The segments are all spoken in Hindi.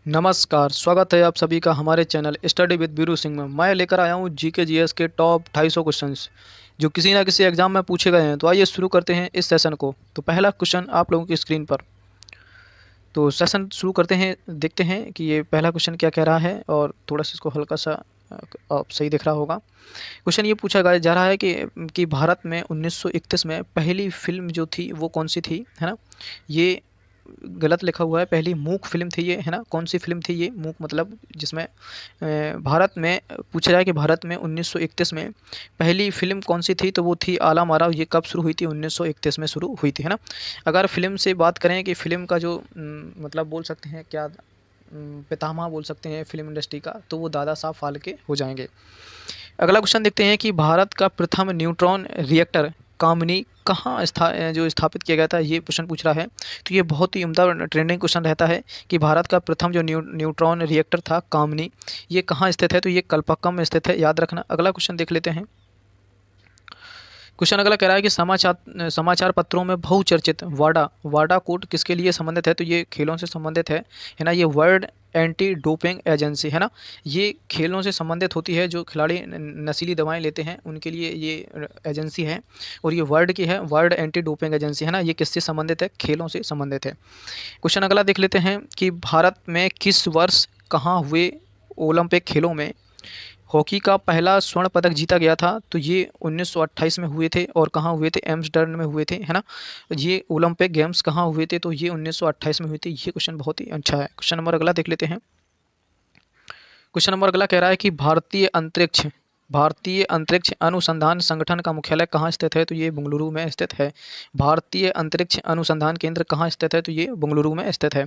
नमस्कार, स्वागत है आप सभी का हमारे channel study with Biru Singh में। मैं लेकर आया हूँ जीके जीएस के टॉप 250 क्वेश्चंस जो किसी ना किसी एग्जाम में पूछे गए हैं। तो आइए शुरू करते हैं इस सेशन को। तो पहला क्वेश्चन आप लोगों की स्क्रीन पर। तो सेशन शुरू करते हैं, देखते हैं कि ये पहला क्वेश्चन क्या कह रहा है और थोड़ा सा इसको हल्का सा आप सही दिख रहा होगा। क्वेश्चन ये पूछा जा रहा है कि भारत में 1931 में पहली फिल्म जो थी वो कौन सी थी, है ना। ये गलत लिखा हुआ है, पहली मूक फिल्म थी ये, है ना। कौन सी फिल्म थी ये, मूक मतलब जिसमें भारत में पूछा जाए कि भारत में 1931 में पहली फिल्म कौन सी थी, तो वो थी आला मारा। ये कब शुरू हुई थी? 1931 में शुरू हुई थी, है ना। अगर फिल्म से बात करें कि फिल्म का जो मतलब बोल सकते हैं क्या, पितामह बोल सकते हैं फिल्म इंडस्ट्री का, तो वो दादा साहब फाल्के हो जाएंगे। अगला क्वेश्चन देखते हैं कि भारत का प्रथम न्यूट्रॉन रिएक्टर कामिनी कहाँ जो स्थापित किया गया था, ये क्वेश्चन पूछ रहा है। तो ये बहुत ही उम्दा ट्रेंडिंग क्वेश्चन रहता है कि भारत का प्रथम जो न्यूट्रॉन रिएक्टर था कामिनी, ये कहाँ स्थित है? तो ये कलपक्कम में स्थित है, याद रखना। अगला क्वेश्चन देख लेते हैं। क्वेश्चन अगला कह रहा है कि समाचार पत्रों में बहुचर्चित वाडा वाडा कोड किसके लिए संबंधित है? तो ये खेलों से संबंधित है ना। ये वर्ल्ड एंटी डोपिंग एजेंसी, है ना। ये खेलों से संबंधित होती है, जो खिलाड़ी नशीली दवाएं लेते हैं उनके लिए ये एजेंसी है। और ये वर्ल्ड की है, वर्ल्ड एंटी डोपिंग एजेंसी, है ना। ये किससे संबंधित है? खेलों से संबंधित है। क्वेश्चन अगला देख लेते हैं कि भारत में किस वर्ष कहाँ हुए ओलंपिक खेलों में हॉकी का पहला स्वर्ण पदक जीता गया था? तो ये 1928 में हुए थे। और कहाँ हुए थे? एम्स्टर्डम में हुए थे, है ना। ये ओलंपिक गेम्स कहाँ हुए थे? तो ये 1928 में हुए थे। ये क्वेश्चन बहुत ही अच्छा है। क्वेश्चन नंबर अगला देख लेते हैं। क्वेश्चन नंबर अगला कह रहा है कि भारतीय अंतरिक्ष अनुसंधान संगठन का मुख्यालय कहाँ स्थित है? तो ये बेंगलुरु में स्थित है। भारतीय अंतरिक्ष अनुसंधान केंद्र कहाँ स्थित है? तो ये बेंगलुरु में स्थित है।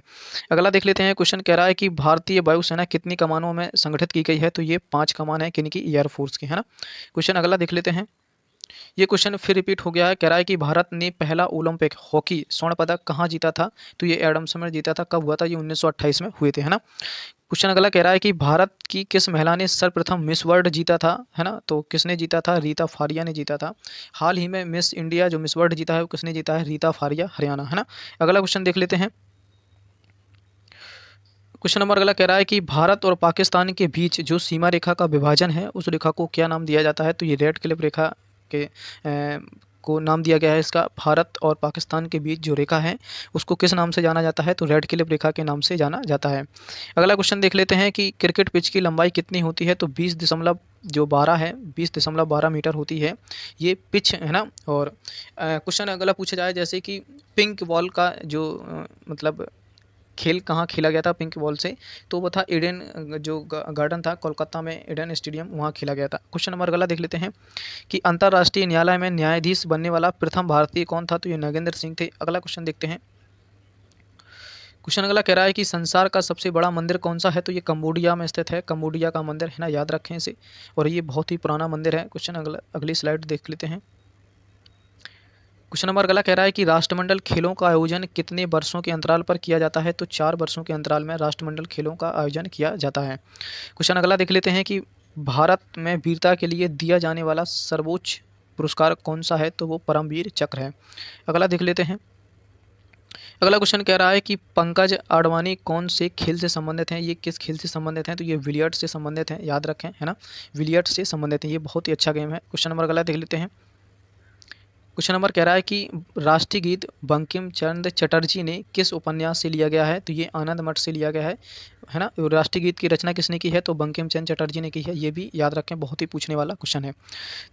अगला देख लेते हैं। क्वेश्चन कह रहा है कि भारतीय वायुसेना कितनी कमानों में संगठित की गई है? तो ये 5 कमान है, किनकी? एयरफोर्स की, है ना। क्वेश्चन अगला देख लेते हैं। ये क्वेश्चन फिर रिपीट हो गया है। कह रहा है कि भारत ने पहला ओलंपिक हॉकी स्वर्ण पदक कहाँ जीता था? तो ये एडम्स में जीता था। कब हुआ था? ये 1928 में हुए थे, है ना। क्वेश्चन अगला कह रहा है कि भारत की किस महिला ने सर्वप्रथम मिस वर्ल्ड जीता था, है ना। तो किसने जीता था? रीता फारिया ने जीता था। हाल ही में मिस इंडिया जो मिस वर्ल्ड जीता है वो किसने जीता है? रीता फारिया, हरियाणा, है ना। अगला क्वेश्चन देख लेते हैं। क्वेश्चन नंबर अगला कह रहा है कि भारत और पाकिस्तान के बीच जो सीमा रेखा का विभाजन है उस रेखा को क्या नाम दिया जाता है? तो ये रेड क्लिफ रेखा के को नाम दिया गया है इसका। भारत और पाकिस्तान के बीच जो रेखा है उसको किस नाम से जाना जाता है? तो रेड क्लिफ रेखा के नाम से जाना जाता है। अगला क्वेश्चन देख लेते हैं कि क्रिकेट पिच की लंबाई कितनी होती है? तो 20.12 है, 20.12 मीटर होती है ये पिच, है ना। और क्वेश्चन अगला पूछा जाए जैसे कि पिंक बॉल का जो मतलब खेल कहाँ खेला गया था पिंक बॉल से? तो वो था ईडन जो गार्डन था कोलकाता में, ईडन स्टेडियम, वहाँ खेला गया था। क्वेश्चन नंबर अगला देख लेते हैं कि अंतर्राष्ट्रीय न्यायालय में न्यायाधीश बनने वाला प्रथम भारतीय कौन था? तो ये नागेंद्र सिंह थे। अगला क्वेश्चन देखते हैं। क्वेश्चन अगला कह रहा है कि संसार का सबसे बड़ा मंदिर कौन सा है? तो ये कंबोडिया में स्थित है, कंबोडिया का मंदिर, है ना, याद रखें इसे। और ये बहुत ही पुराना मंदिर है। क्वेश्चन अगला अगली स्लाइड देख लेते हैं। क्वेश्चन नंबर अगला कह रहा है कि राष्ट्रमंडल खेलों का आयोजन कितने वर्षों के अंतराल पर किया जाता है? तो 4 वर्षों के अंतराल में राष्ट्रमंडल खेलों का आयोजन किया जाता है। क्वेश्चन अगला देख लेते हैं कि भारत में वीरता के लिए दिया जाने वाला सर्वोच्च पुरस्कार कौन सा है? तो वो परमवीर चक्र है। अगला देख लेते हैं। अगला क्वेश्चन कह रहा है कि पंकज आडवाणी कौन से खेल से संबंधित हैं? ये किस खेल से संबंधित हैं? तो ये बिलियर्ड्स से संबंधित हैं, याद रखें, है ना। बिलियर्ड्स से संबंधित हैं, ये बहुत ही अच्छा गेम है। क्वेश्चन नंबर अगला देख लेते हैं। क्वेश्चन नंबर कह रहा है कि राष्ट्रीय गीत बंकिम चंद्र चटर्जी ने किस उपन्यास से लिया गया है? तो ये आनंद मठ से लिया गया है ना। और राष्ट्रीय गीत की रचना किसने की है? तो बंकिम चंद्र चटर्जी ने की है। ये भी याद रखें, बहुत ही पूछने वाला क्वेश्चन है।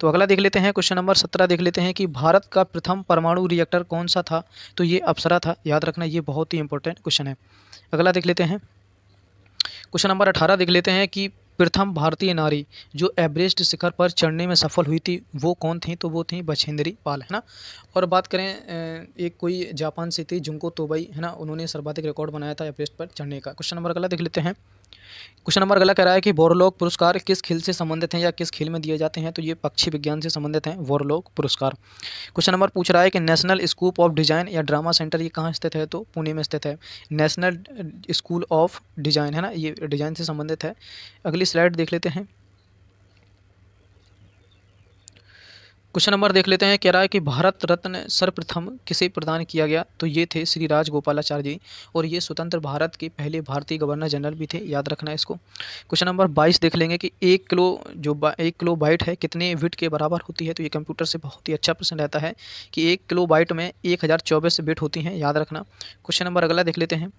तो अगला देख लेते हैं। क्वेश्चन नंबर 17 देख लेते हैं कि भारत का प्रथम परमाणु रिएक्टर कौन सा था? तो ये अप्सरा था, याद रखना, ये बहुत ही इंपॉर्टेंट क्वेश्चन है। अगला देख लेते हैं। क्वेश्चन नंबर 18 देख लेते हैं कि प्रथम भारतीय नारी जो एवरेस्ट शिखर पर चढ़ने में सफल हुई थी वो कौन थी? तो वो थी बछेंद्री पाल, है ना। और बात करें एक कोई जापान से थी जुंको तोबई, है ना, उन्होंने सर्वाधिक रिकॉर्ड बनाया था एवरेस्ट पर चढ़ने का। क्वेश्चन नंबर अगला देख लेते हैं। क्वेश्चन नंबर अगला कह रहा है कि बोरलोग पुरस्कार किस खेल से संबंधित हैं या किस खेल में दिए जाते हैं? तो ये पक्षी विज्ञान से संबंधित हैं बोरलोग पुरस्कार। क्वेश्चन नंबर पूछ रहा है कि नेशनल स्कूल ऑफ डिजाइन या ड्रामा सेंटर ये कहाँ स्थित है? तो पुणे में स्थित है। नेशनल स्कूल ऑफ डिजाइन, है ना, ये डिजाइन से संबंधित है। अगली स्लाइड देख लेते हैं। क्वेश्चन नंबर देख लेते हैं। कह रहा है कि भारत रत्न सर्वप्रथम किसे प्रदान किया गया, तो ये थे श्री राजगोपालाचारी जी, और ये स्वतंत्र भारत के पहले भारतीय गवर्नर जनरल भी थे, याद रखना है इसको। क्वेश्चन नंबर 22 देख लेंगे कि 1 किलो 1 किलो बाइट है कितने बिट के बराबर होती है, तो ये कंप्यूटर से बहुत ही अच्छा प्रश्न रहता है कि 1 किलो बाइट में 1024 बिट होती हैं, याद रखना। क्वेश्चन नंबर अगला देख लेते हैं।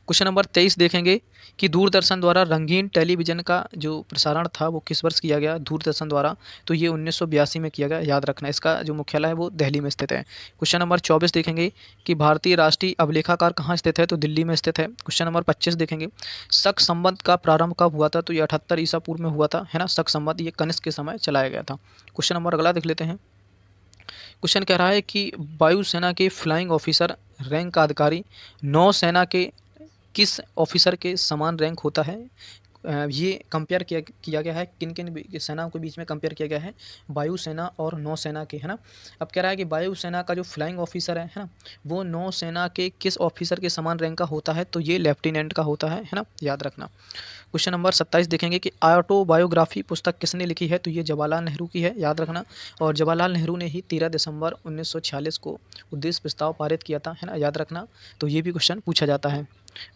क्वेश्चन नंबर 23 देखेंगे कि दूरदर्शन द्वारा रंगीन टेलीविज़न का जो प्रसारण था वो किस वर्ष किया गया दूरदर्शन द्वारा, तो ये 1982 में किया गया, याद रखना। इसका जो मुख्यालय है वो दिल्ली में स्थित है। क्वेश्चन नंबर 24 देखेंगे कि भारतीय राष्ट्रीय अभिलेखागार कहाँ स्थित है, तो दिल्ली में स्थित है। क्वेश्चन नंबर 25 देखेंगे शक संबंध का प्रारंभ कब हुआ था, तो ये 78 ईसा पूर्व में हुआ था, है ना। शक संबंध ये कनिष्क के समय चलाया गया था। क्वेश्चन नंबर अगला देख लेते हैं। क्वेश्चन कह रहा है कि वायुसेना के फ्लाइंग ऑफिसर रैंक का अधिकारी नौसेना के किस ऑफिसर के समान रैंक होता है। ये कंपेयर किया गया है किन किन सेनाओं के बीच में कंपेयर किया गया है, वायुसेना और नौसेना के, है ना। अब कह रहा है कि वायुसेना का जो फ्लाइंग ऑफिसर है ना, वो नौसेना के किस ऑफिसर के समान रैंक का होता है, तो ये लेफ्टिनेंट का होता है ना, याद रखना। क्वेश्चन नंबर 27 देखेंगे कि ऑटोबायोग्राफी पुस्तक किसने लिखी है, तो ये जवाहरलाल नेहरू की है, याद रखना। और जवाहरलाल नेहरू ने ही 13 दिसंबर 1946 को उद्देश्य प्रस्ताव पारित किया था, है ना, याद रखना। तो ये भी क्वेश्चन पूछा जाता है।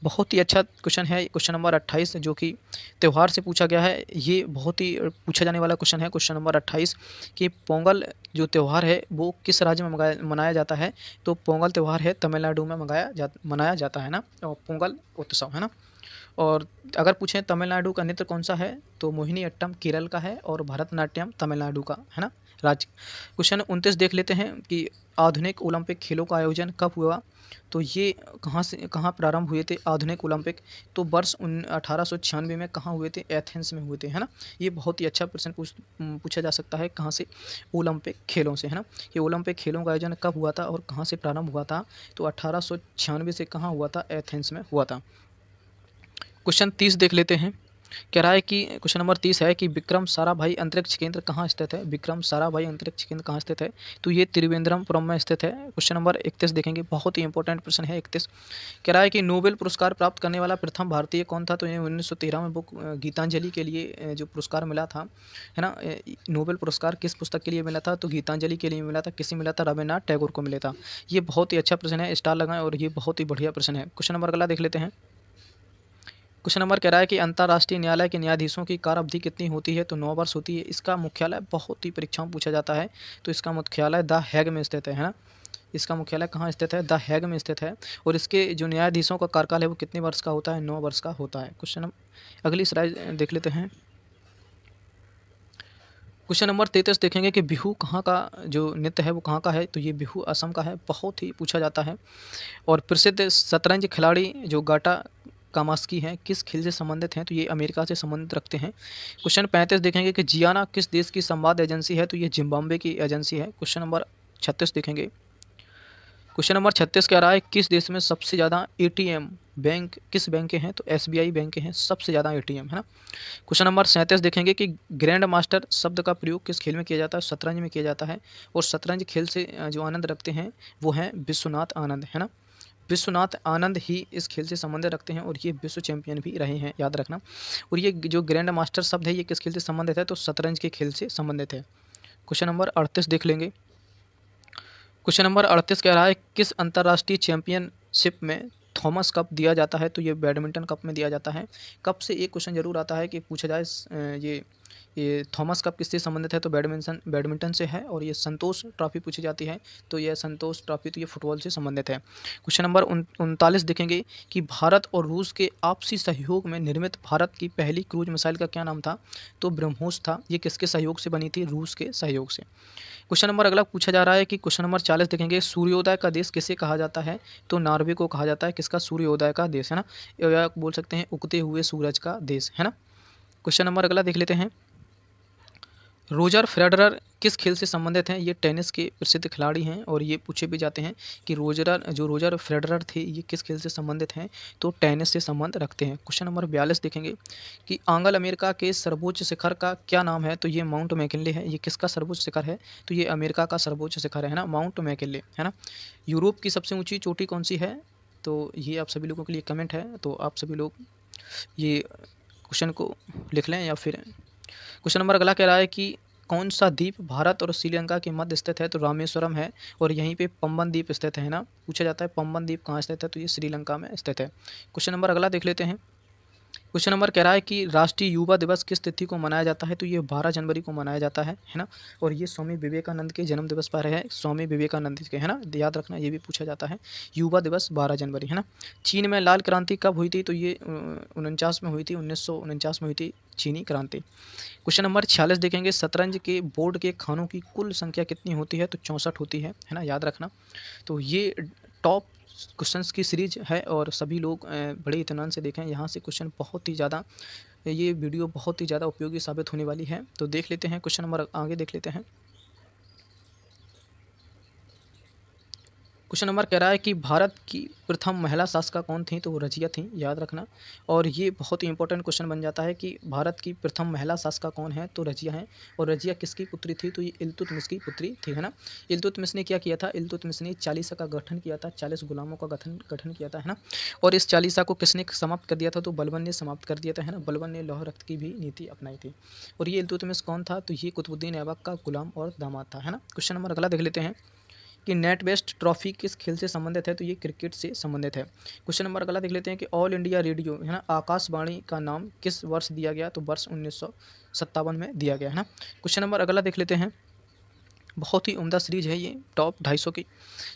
बहुत ही अच्छा क्वेश्चन है क्वेश्चन नंबर 28, जो कि त्यौहार से पूछा गया है। ये बहुत ही पूछा जाने वाला क्वेश्चन है। क्वेश्चन नंबर 28 कि पोंगल जो त्यौहार है वो किस राज्य में मनाया जाता है, तो पोंगल त्यौहार है तमिलनाडु में मनाया जाता है ना, और पोंगल उत्सव, है ना। और अगर पूछें तमिलनाडु का नृत्य कौन सा है, तो मोहिनी अट्टम केरल का है और भरतनाट्यम तमिलनाडु का, है ना, राज्य। क्वेश्चन 29 देख लेते हैं कि आधुनिक ओलंपिक खेलों का आयोजन कब हुआ, तो ये कहाँ प्रारंभ हुए थे आधुनिक ओलंपिक, तो वर्ष 1896 में कहाँ हुए थे, एथेंस में हुए थे, है ना। ये बहुत ही अच्छा प्रश्न पूछा जा सकता है कहाँ से, ओलंपिक खेलों से, है ना। ये ओलंपिक खेलों का आयोजन कब हुआ था और कहाँ से प्रारंभ हुआ था, तो 1896 से कहाँ हुआ था, एथेंस में हुआ था। क्वेश्चन 30 देख लेते हैं। कह रहा है कि क्वेश्चन नंबर 30 है कि विक्रम साराभाई अंतरिक्ष केंद्र कहाँ स्थित है, विक्रम साराभाई अंतरिक्ष केंद्र कहाँ स्थित है, तो ये त्रिवेंद्रमपुरम में स्थित है। क्वेश्चन नंबर 31 देखेंगे, बहुत ही इंपॉर्टेंट प्रश्न है 31। कह रहा है कि नोबेल पुरस्कार प्राप्त करने वाला प्रथम भारतीय कौन था, तो इन्हें 1913 में बुक गीतांजलि के लिए जो पुरस्कार मिला था, है ना। नोबेल पुरस्कार किस पुस्तक के लिए मिला था, तो गीतांजलि के लिए मिला था। किसे मिला था, रविन्द्रनाथ टैगोर को मिला था। ये बहुत ही अच्छा प्रश्न है, स्टार लगाएं, और ये बहुत ही बढ़िया प्रश्न है। क्वेश्चन नंबर अगला देख लेते हैं। क्वेश्चन नंबर कह रहा है कि अंतर्राष्ट्रीय न्यायालय के न्यायाधीशों की कार्य अवधि कितनी होती है, तो 9 वर्ष होती है। इसका मुख्यालय बहुत ही परीक्षाओं में पूछा जाता है, तो इसका मुख्यालय द हैग में स्थित है ना। इसका मुख्यालय कहाँ स्थित है, द हैग में स्थित है। और इसके जो न्यायाधीशों का कार्यकाल है वो कितने वर्ष का होता है, 9 वर्ष का होता है। क्वेश्चन अगली स्लाइड देख लेते हैं। क्वेश्चन नंबर 33 देखेंगे कि बिहू कहाँ का जो नृत्य है वो कहाँ का है, तो ये बिहू असम का है, बहुत ही पूछा जाता है। और प्रसिद्ध शतरंज खिलाड़ी जो गाटा कामास्की हैं किस खेल से संबंधित हैं, तो ये अमेरिका से संबंधित रखते हैं। क्वेश्चन 35 देखेंगे कि जियाना किस देश की संवाद एजेंसी है, तो ये जिम्बाब्वे की एजेंसी है। क्वेश्चन नंबर 36 देखेंगे। क्वेश्चन नंबर 36 कह रहा है किस देश में सबसे ज़्यादा एटीएम बैंक किस बैंक के हैं, तो एसबीआई बैंक के हैं सबसे ज़्यादा एटीएम, है ना। क्वेश्चन नंबर 37 देखेंगे कि ग्रैंड मास्टर शब्द का प्रयोग किस खेल में किया जाता है, शतरंज में किया जाता है। और शतरंज खेल से जो आनंद रखते हैं वो हैं विश्वनाथ आनंद, है ना। विश्वनाथ आनंद ही इस खेल से संबंध रखते हैं और ये विश्व चैंपियन भी रहे हैं, याद रखना। और ये जो ग्रैंड मास्टर शब्द है ये किस खेल से संबंधित है, तो शतरंज के खेल से संबंधित है। क्वेश्चन नंबर 38 देख लेंगे। क्वेश्चन नंबर 38 कह रहा है किस अंतर्राष्ट्रीय चैंपियनशिप में थॉमस कप दिया जाता है, तो ये बैडमिंटन कप में दिया जाता है। कप से एक क्वेश्चन जरूर आता है कि पूछा जाए ये थॉमस कप किससे संबंधित है, तो बैडमिंटन से है। और ये संतोष ट्रॉफी पूछी जाती है, तो यह संतोष ट्रॉफी तो ये फुटबॉल से संबंधित है। क्वेश्चन नंबर 39 देखेंगे कि भारत और रूस के आपसी सहयोग में निर्मित भारत की पहली क्रूज मिसाइल का क्या नाम था, तो ब्रह्मोस था। ये किसके सहयोग से बनी थी, रूस के सहयोग से। क्वेश्चन नंबर अगला पूछा जा रहा है कि क्वेश्चन नंबर 40 देखेंगे सूर्योदय का देश किसे कहा जाता है, तो नॉर्वे को कहा जाता है। किसका, सूर्योदय का देश, है ना, या बोल सकते हैं उगते हुए सूरज का देश, है ना। क्वेश्चन नंबर अगला देख लेते हैं। रोजर फेडरर किस खेल से संबंधित हैं, ये टेनिस के प्रसिद्ध खिलाड़ी हैं और ये पूछे भी जाते हैं कि रोजर फेडरर थे ये किस खेल से संबंधित हैं, तो टेनिस से संबंध रखते हैं। क्वेश्चन नंबर 42 देखेंगे कि आंगल अमेरिका के सर्वोच्च शिखर का क्या नाम है, तो ये माउंट मैकिनले है। ये किसका सर्वोच्च शिखर है, तो ये अमेरिका का सर्वोच्च शिखर है ना, माउंट मैकिनले, है ना। यूरोप की सबसे ऊँची चोटी कौन सी है, तो ये आप सभी लोगों के लिए कमेंट है, तो आप सभी लोग ये क्वेश्चन को लिख लें या फिर। क्वेश्चन नंबर अगला कह रहा है कि कौन सा द्वीप भारत और श्रीलंका के मध्य स्थित है? तो रामेश्वरम है। और यहीं पे पंबन द्वीप स्थित है ना, पूछा जाता है पंबन द्वीप कहाँ स्थित है? तो ये श्रीलंका में स्थित है। क्वेश्चन नंबर अगला देख लेते हैं। क्वेश्चन नंबर कह रहा है कि राष्ट्रीय युवा दिवस किस तिथि को मनाया जाता है? तो ये 12 जनवरी को मनाया जाता है ना। और ये स्वामी विवेकानंद के जन्म दिवस पर है, स्वामी विवेकानंद के, है ना, याद रखना, ये भी पूछा जाता है। युवा दिवस 12 जनवरी, है ना। चीन में लाल क्रांति कब हुई थी? तो ये 49 में हुई थी, 1949 में हुई थी चीनी क्रांति। क्वेश्चन नंबर 46 देखेंगे, शतरंज के बोर्ड के खानों की कुल संख्या कितनी होती है? तो 64 होती है ना, याद रखना। तो ये टॉप क्वेश्चंस की सीरीज है और सभी लोग बड़े इत्मीनान से देखें। यहाँ से क्वेश्चन बहुत ही ज़्यादा, ये वीडियो बहुत ही ज़्यादा उपयोगी साबित होने वाली है। तो देख लेते हैं क्वेश्चन नंबर, आगे देख लेते हैं। क्वेश्चन नंबर कह रहा है कि भारत की प्रथम महिला शासिका कौन थी? तो वो रजिया थी, याद रखना। और ये बहुत ही इंपॉर्टेंट क्वेश्चन बन जाता है कि भारत की प्रथम महिला शासिका कौन है? तो रजिया है। और रजिया किसकी पुत्री थी? तो ये इल्तुतमिश की पुत्री थी, है ना। इल्तुतमिश ने क्या किया था? इल्तुतमिश ने चालीसा का गठन किया था, 40 गुलामों का गठन किया था, है ना। और इस चालीसा को किसने समाप्त कर दिया था? तो बलबन ने समाप्त कर दिया था, है ना। बलबन ने लौह रक्त की भी नीति अपनाई थी। और ये इल्तुतमिश कौन था? तो ये कुतुबुद्दीन ऐबक का गुलाम और दामाद था, है ना। क्वेश्चन नंबर अगला देख लेते हैं कि नेट वेस्ट ट्रॉफी किस खेल से संबंधित है? तो ये क्रिकेट से संबंधित है। क्वेश्चन नंबर अगला देख लेते हैं कि ऑल इंडिया रेडियो, है ना, आकाशवाणी का नाम किस वर्ष दिया गया? तो वर्ष 1957 में दिया गया, है ना। क्वेश्चन नंबर अगला देख लेते हैं। बहुत ही उम्दा सीरीज है ये, टॉप 250 की।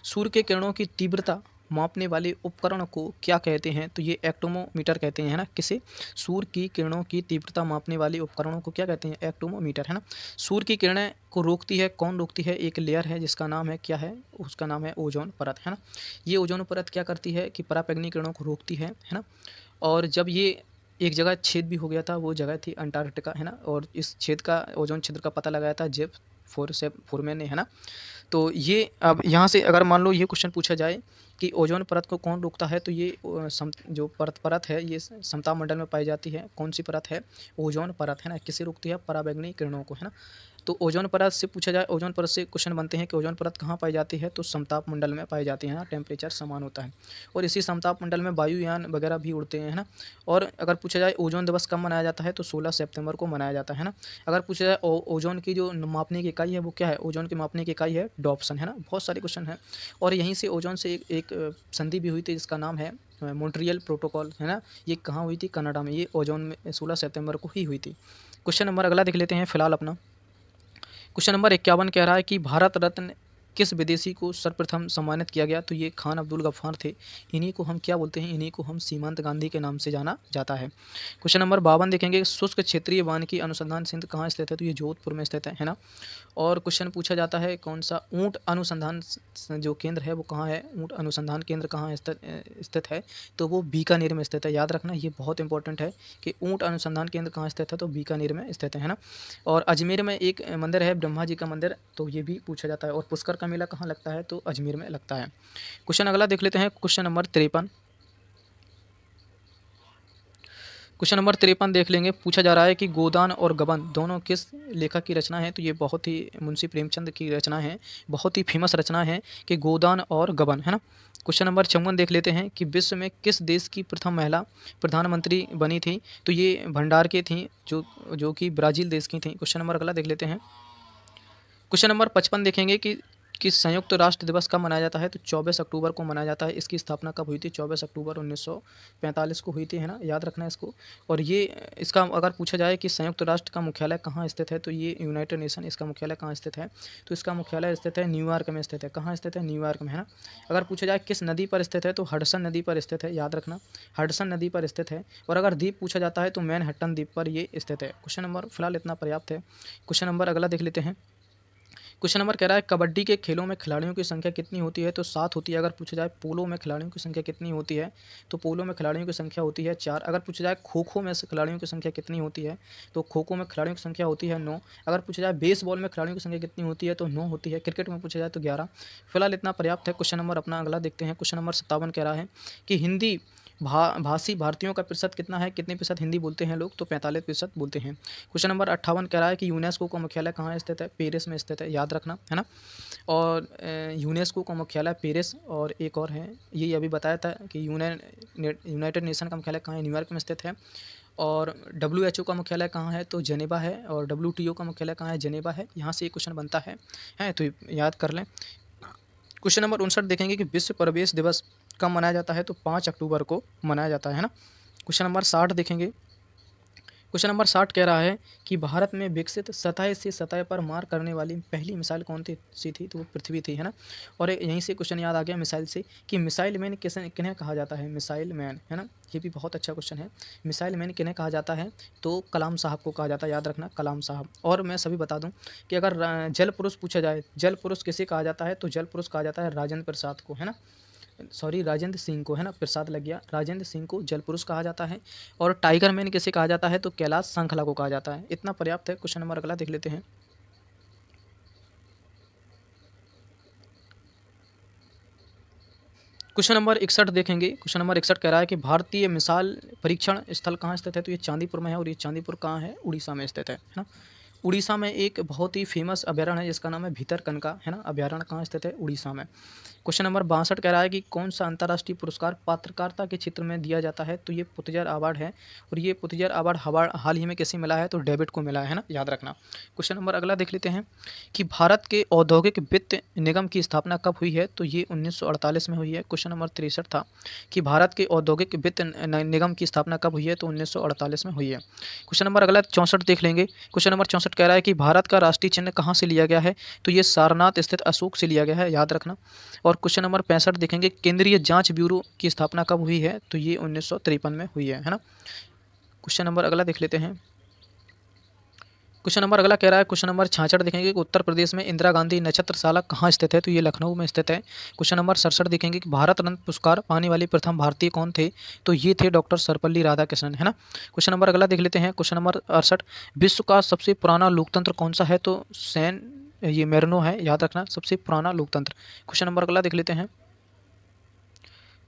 सूर्य के किरणों की तीव्रता मापने वाले उपकरण को क्या कहते हैं? तो ये एक्टोमोमीटर कहते हैं, है ना। किसे? सूर्य की किरणों की तीव्रता मापने वाले उपकरणों को क्या कहते हैं? एक्टोमोमीटर, है ना। सूर्य की किरणें को रोकती है, कौन रोकती है? एक लेयर है जिसका नाम है, क्या है? उसका नाम है ओजोन परत, है ना। ये ओजोन परत क्या करती है कि पराबैंगनी किरणों को रोकती है ना। और जब ये एक जगह छेद भी हो गया था, वो जगह थी अंटार्कटिका, है ना। और इस छेद का, ओजोन छिद्र का पता लगाया था जेफ फोरमैन ने, है ना। तो ये अब यहाँ से अगर मान लो ये क्वेश्चन पूछा जाए कि ओजोन परत को कौन रोकता है? तो ये जो परत है ये समताप मंडल में पाई जाती है। कौन सी परत है? ओजोन परत, है ना। किसे रोकती है? पराबैंगनी किरणों को, है ना। तो ओजोन परत से पूछा जाए, ओजोन परत से क्वेश्चन बनते हैं कि ओजोन परत कहाँ पाई जाती है? तो समताप मंडल में पाई जाती है ना, टेम्परेचर समान होता है। और इसी समताप मंडल में वायुयान वगैरह भी उड़ते हैं, है ना। और अगर पूछा जाए ओजोन दिवस कब मनाया जाता है? तो 16 सितंबर को मनाया जाता है ना। अगर पूछा जाए ओजोन की जो मापने की इकाई है वो क्या है? ओजोन की मापने की इकाई है डॉप्सन, है ना। बहुत सारे क्वेश्चन हैं। और यहीं से ओजोन से एक संधि भी हुई थी जिसका नाम है मॉन्ट्रियल प्रोटोकॉल, है ना। ये कहाँ हुई थी? कनाडा में। ये ओजोन में 16 सितंबर को ही हुई थी। क्वेश्चन नंबर अगला देख लेते हैं फिलहाल अपना। क्वेश्चन नंबर 51 कह रहा है कि भारत रत्न किस विदेशी को सर्वप्रथम सम्मानित किया गया? तो ये खान अब्दुल गफ्फार थे। इन्हीं को हम क्या बोलते हैं? इन्हीं को हम सीमांत गांधी के नाम से जाना जाता है। क्वेश्चन नंबर 52 देखेंगे, शुष्क क्षेत्रीय वानिकी अनुसंधान संस्थान कहाँ स्थित है? तो ये जोधपुर में स्थित है ना। और क्वेश्चन पूछा जाता है कौन सा ऊँट अनुसंधान जो केंद्र है वो कहाँ है? ऊँट अनुसंधान केंद्र कहाँ स्थित है? तो वो बीकानेर में स्थित है, याद रखना। ये बहुत इंपॉर्टेंट है कि ऊँट अनुसंधान केंद्र कहाँ स्थित है? तो बीकानेर में स्थित है ना। और अजमेर में एक मंदिर है, ब्रह्मा जी का मंदिर, तो ये भी पूछा जाता है। और पुष्कर का मेला कहाँ लगता है? तो अजमेर में लगता है। क्वेश्चन अगला देख लेते हैं, क्वेश्चन नंबर 53। क्वेश्चन नंबर 53 देख लेंगे। पूछा जा रहा है कि गोदान और गबन दोनों किस लेखक की रचना है? तो ये बहुत ही मुंशी प्रेमचंद की रचना है। बहुत ही फेमस रचना है कि गोदान और गबन, है ना। क्वेश्चन नंबर 54 देख लेते हैं कि विश्व में किस देश की प्रथम महिला प्रधानमंत्री बनी थी? तो ये भंडार के थी, जो कि ब्राज़ील देश की थी। क्वेश्चन नंबर अगला देख लेते हैं। क्वेश्चन नंबर 55 देखेंगे कि संयुक्त राष्ट्र दिवस कब मनाया जाता है? तो 24 अक्टूबर को मनाया जाता है। इसकी स्थापना कब हुई थी? 24 अक्टूबर 1945 को हुई थी, है ना, याद रखना इसको। और ये इसका अगर पूछा जाए कि संयुक्त राष्ट्र का मुख्यालय कहाँ स्थित है? तो ये यूनाइटेड नेशन, इसका मुख्यालय कहाँ स्थित है? तो इसका मुख्यालय स्थित है न्यूयॉर्क में स्थित है। कहाँ स्थित है? न्यूयॉर्क में, है ना। अगर पूछा जाए किस नदी पर स्थित है? तो हडसन नदी पर स्थित है, याद रखना। हडसन नदी पर स्थित है। और अगर द्वीप पूछा जाता है तो मैनहट्टन द्वीप पर ये स्थित है। क्वेश्चन नंबर फिलहाल इतना पर्याप्त है। क्वेश्चन नंबर अगला देख लेते हैं। क्वेश्चन नंबर कह रहा है कबड्डी के खेलों में खिलाड़ियों की संख्या कितनी होती है? तो 7 होती है। अगर पूछा जाए पोलो में खिलाड़ियों की संख्या कितनी होती है? तो पोलो में खिलाड़ियों की संख्या होती है 4। अगर पूछा जाए खो खो में खिलाड़ियों की संख्या कितनी होती है? तो खो खो में खिलाड़ियों की संख्या होती है 9। अगर पूछा जाए बेसबॉल में खिलाड़ियों की संख्या कितनी होती है? तो 9 होती है। क्रिकेट में पूछा जाए तो 11। फिलहाल इतना पर्याप्त है। क्वेश्चन नंबर अपना अगला देखते हैं। क्वेश्चन नंबर 57 कह रहा है कि हिंदी भाषी भारतीयों का प्रतिशत कितना है, कितने प्रतिशत हिंदी बोलते हैं लोग, तो 45% बोलते हैं। क्वेश्चन नंबर 58 कह रहा है कि यूनेस्को का मुख्यालय कहाँ स्थित है, पेरिस में स्थित है, याद रखना है ना। और यूनेस्को का मुख्यालय पेरिस, और एक और है, ये अभी बताया था कि यूनाइटेड नेशन का मुख्यालय कहाँ है, न्यूयॉर्क में स्थित है। और WHO का मुख्यालय कहाँ है, तो जेनेवा है। और WTO का मुख्यालय कहाँ है, जेनेवा है। यहाँ से ये क्वेश्चन बनता है तो याद कर लें। क्वेश्चन नंबर 59 देखेंगे कि विश्व परिवेश दिवस कब मनाया जाता है, तो 5 अक्टूबर को मनाया जाता है ना। क्वेश्चन नंबर 60 देखेंगे। क्वेश्चन नंबर 60 कह रहा है कि भारत में विकसित सतह से सतह पर मार करने वाली पहली मिसाइल कौन सी थी, तो वो पृथ्वी थी, है ना। और यहीं से क्वेश्चन याद आ गया मिसाइल से कि मिसाइल मैन किन्हें कहा जाता है, मिसाइल मैन, है ना। ये भी बहुत अच्छा क्वेश्चन है। मिसाइल मैन किन्हें कहा जाता है, तो कलाम साहब को कहा जाता है, याद रखना, कलाम साहब। और मैं सभी बता दूं कि अगर जल पुरुष पूछा जाए, जल पुरुष किसे कहा जाता है, तो जल पुरुष कहा जाता है राजेंद्र प्रसाद को, है ना। सॉरी, राजेंद्र सिंह को, है ना, प्रसाद लग गया, राजेंद्र सिंह को जल पुरुष कहा जाता है। और टाइगर मैन किसे कहा जाता है, तो कैलाश श्रृंखला को कहा जाता है। इतना पर्याप्त है। क्वेश्चन नंबर अगला देख लेते हैं। क्वेश्चन नंबर 61 देखेंगे। क्वेश्चन नंबर 61 कह रहा है कि भारतीय मिसाइल परीक्षण स्थल कहाँ स्थित है, तो ये चांदीपुर में है। और ये चांदीपुर कहाँ है, उड़ीसा में स्थित है ना। उड़ीसा में एक बहुत ही फेमस अभ्यारण्य है जिसका नाम है भीतरकनिका, है ना। अभ्यारण्य कहाँ स्थित है, उड़ीसा में। क्वेश्चन नंबर 62 कह रहा है कि कौन सा अंतर्राष्ट्रीय पुरस्कार पत्रकारिता के क्षेत्र में दिया जाता है, तो ये पुतिज़र अवार्ड है। और ये पुतिज़र अवार्ड हाल ही में किसे मिला है, तो डेविड को मिला है ना, याद रखना। क्वेश्चन नंबर अगला देख लेते हैं कि भारत के औद्योगिक वित्त निगम की स्थापना कब हुई है, तो ये 1948 में हुई है। क्वेश्चन नंबर 63 था कि भारत के औद्योगिक वित्त निगम की स्थापना कब हुई है, तो 1948 में हुई है। क्वेश्चन नंबर अगला 64 देख लेंगे। क्वेश्चन नंबर 64 कह रहा है कि भारत का राष्ट्रीय चिन्ह कहाँ से लिया गया है, तो ये सारनाथ स्थित अशोक से लिया गया है, याद रखना। और क्वेश्चन नंबर 65 देखेंगे, केंद्रीय जांच ब्यूरो की स्थापना कब हुई है, तो ये 1953 में हुई है ना। क्वेश्चन नंबर अगला देख लेते हैं। क्वेश्चन नंबर अगला कह रहा है, क्वेश्चन नंबर 66 देखेंगे कि उत्तर प्रदेश में इंदिरा गांधी नक्षत्रशाला कहाँ स्थित है, तो ये लखनऊ में स्थित है। क्वेश्चन नंबर 67 देखेंगे कि भारत रत्न पुरस्कार पाने वाले प्रथम भारतीय कौन थे, तो ये थे डॉक्टर सर्वपल्ली राधाकृष्णन, है ना। क्वेश्चन नंबर अगला देख लेते हैं। क्वेश्चन नंबर 68, विश्व का सबसे पुराना लोकतंत्र कौन सा है, तो सैन ये मेरनो है, याद रखना, सबसे पुराना लोकतंत्र। क्वेश्चन नंबर अगला देख लेते हैं।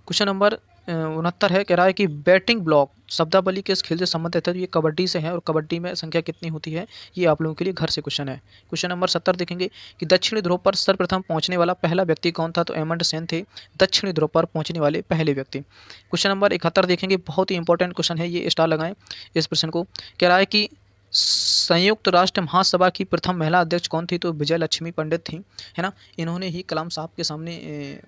क्वेश्चन नंबर 69 है, कह रहा है कि बैटिंग ब्लॉक शब्दावली किस खेल से संबंधित है, तो ये कबड्डी से है। और कबड्डी में संख्या कितनी होती है, ये आप लोगों के लिए घर से क्वेश्चन है। क्वेश्चन नंबर 70 देखेंगे कि दक्षिणी ध्रुव पर सर्वप्रथम पहुंचने वाला पहला व्यक्ति कौन था, तो एमंड सेन थे दक्षिणी ध्रुव पर पहुंचने वाले पहले व्यक्ति। क्वेश्चन नंबर 71 देखेंगे, बहुत ही इंपॉर्टेंट क्वेश्चन है, ये स्टार लगाएं इस प्रश्न को। कह रहा है कि संयुक्त राष्ट्र महासभा की प्रथम महिला अध्यक्ष कौन थी, तो विजय लक्ष्मी पंडित थी, है ना। इन्होंने ही कलाम साहब के सामने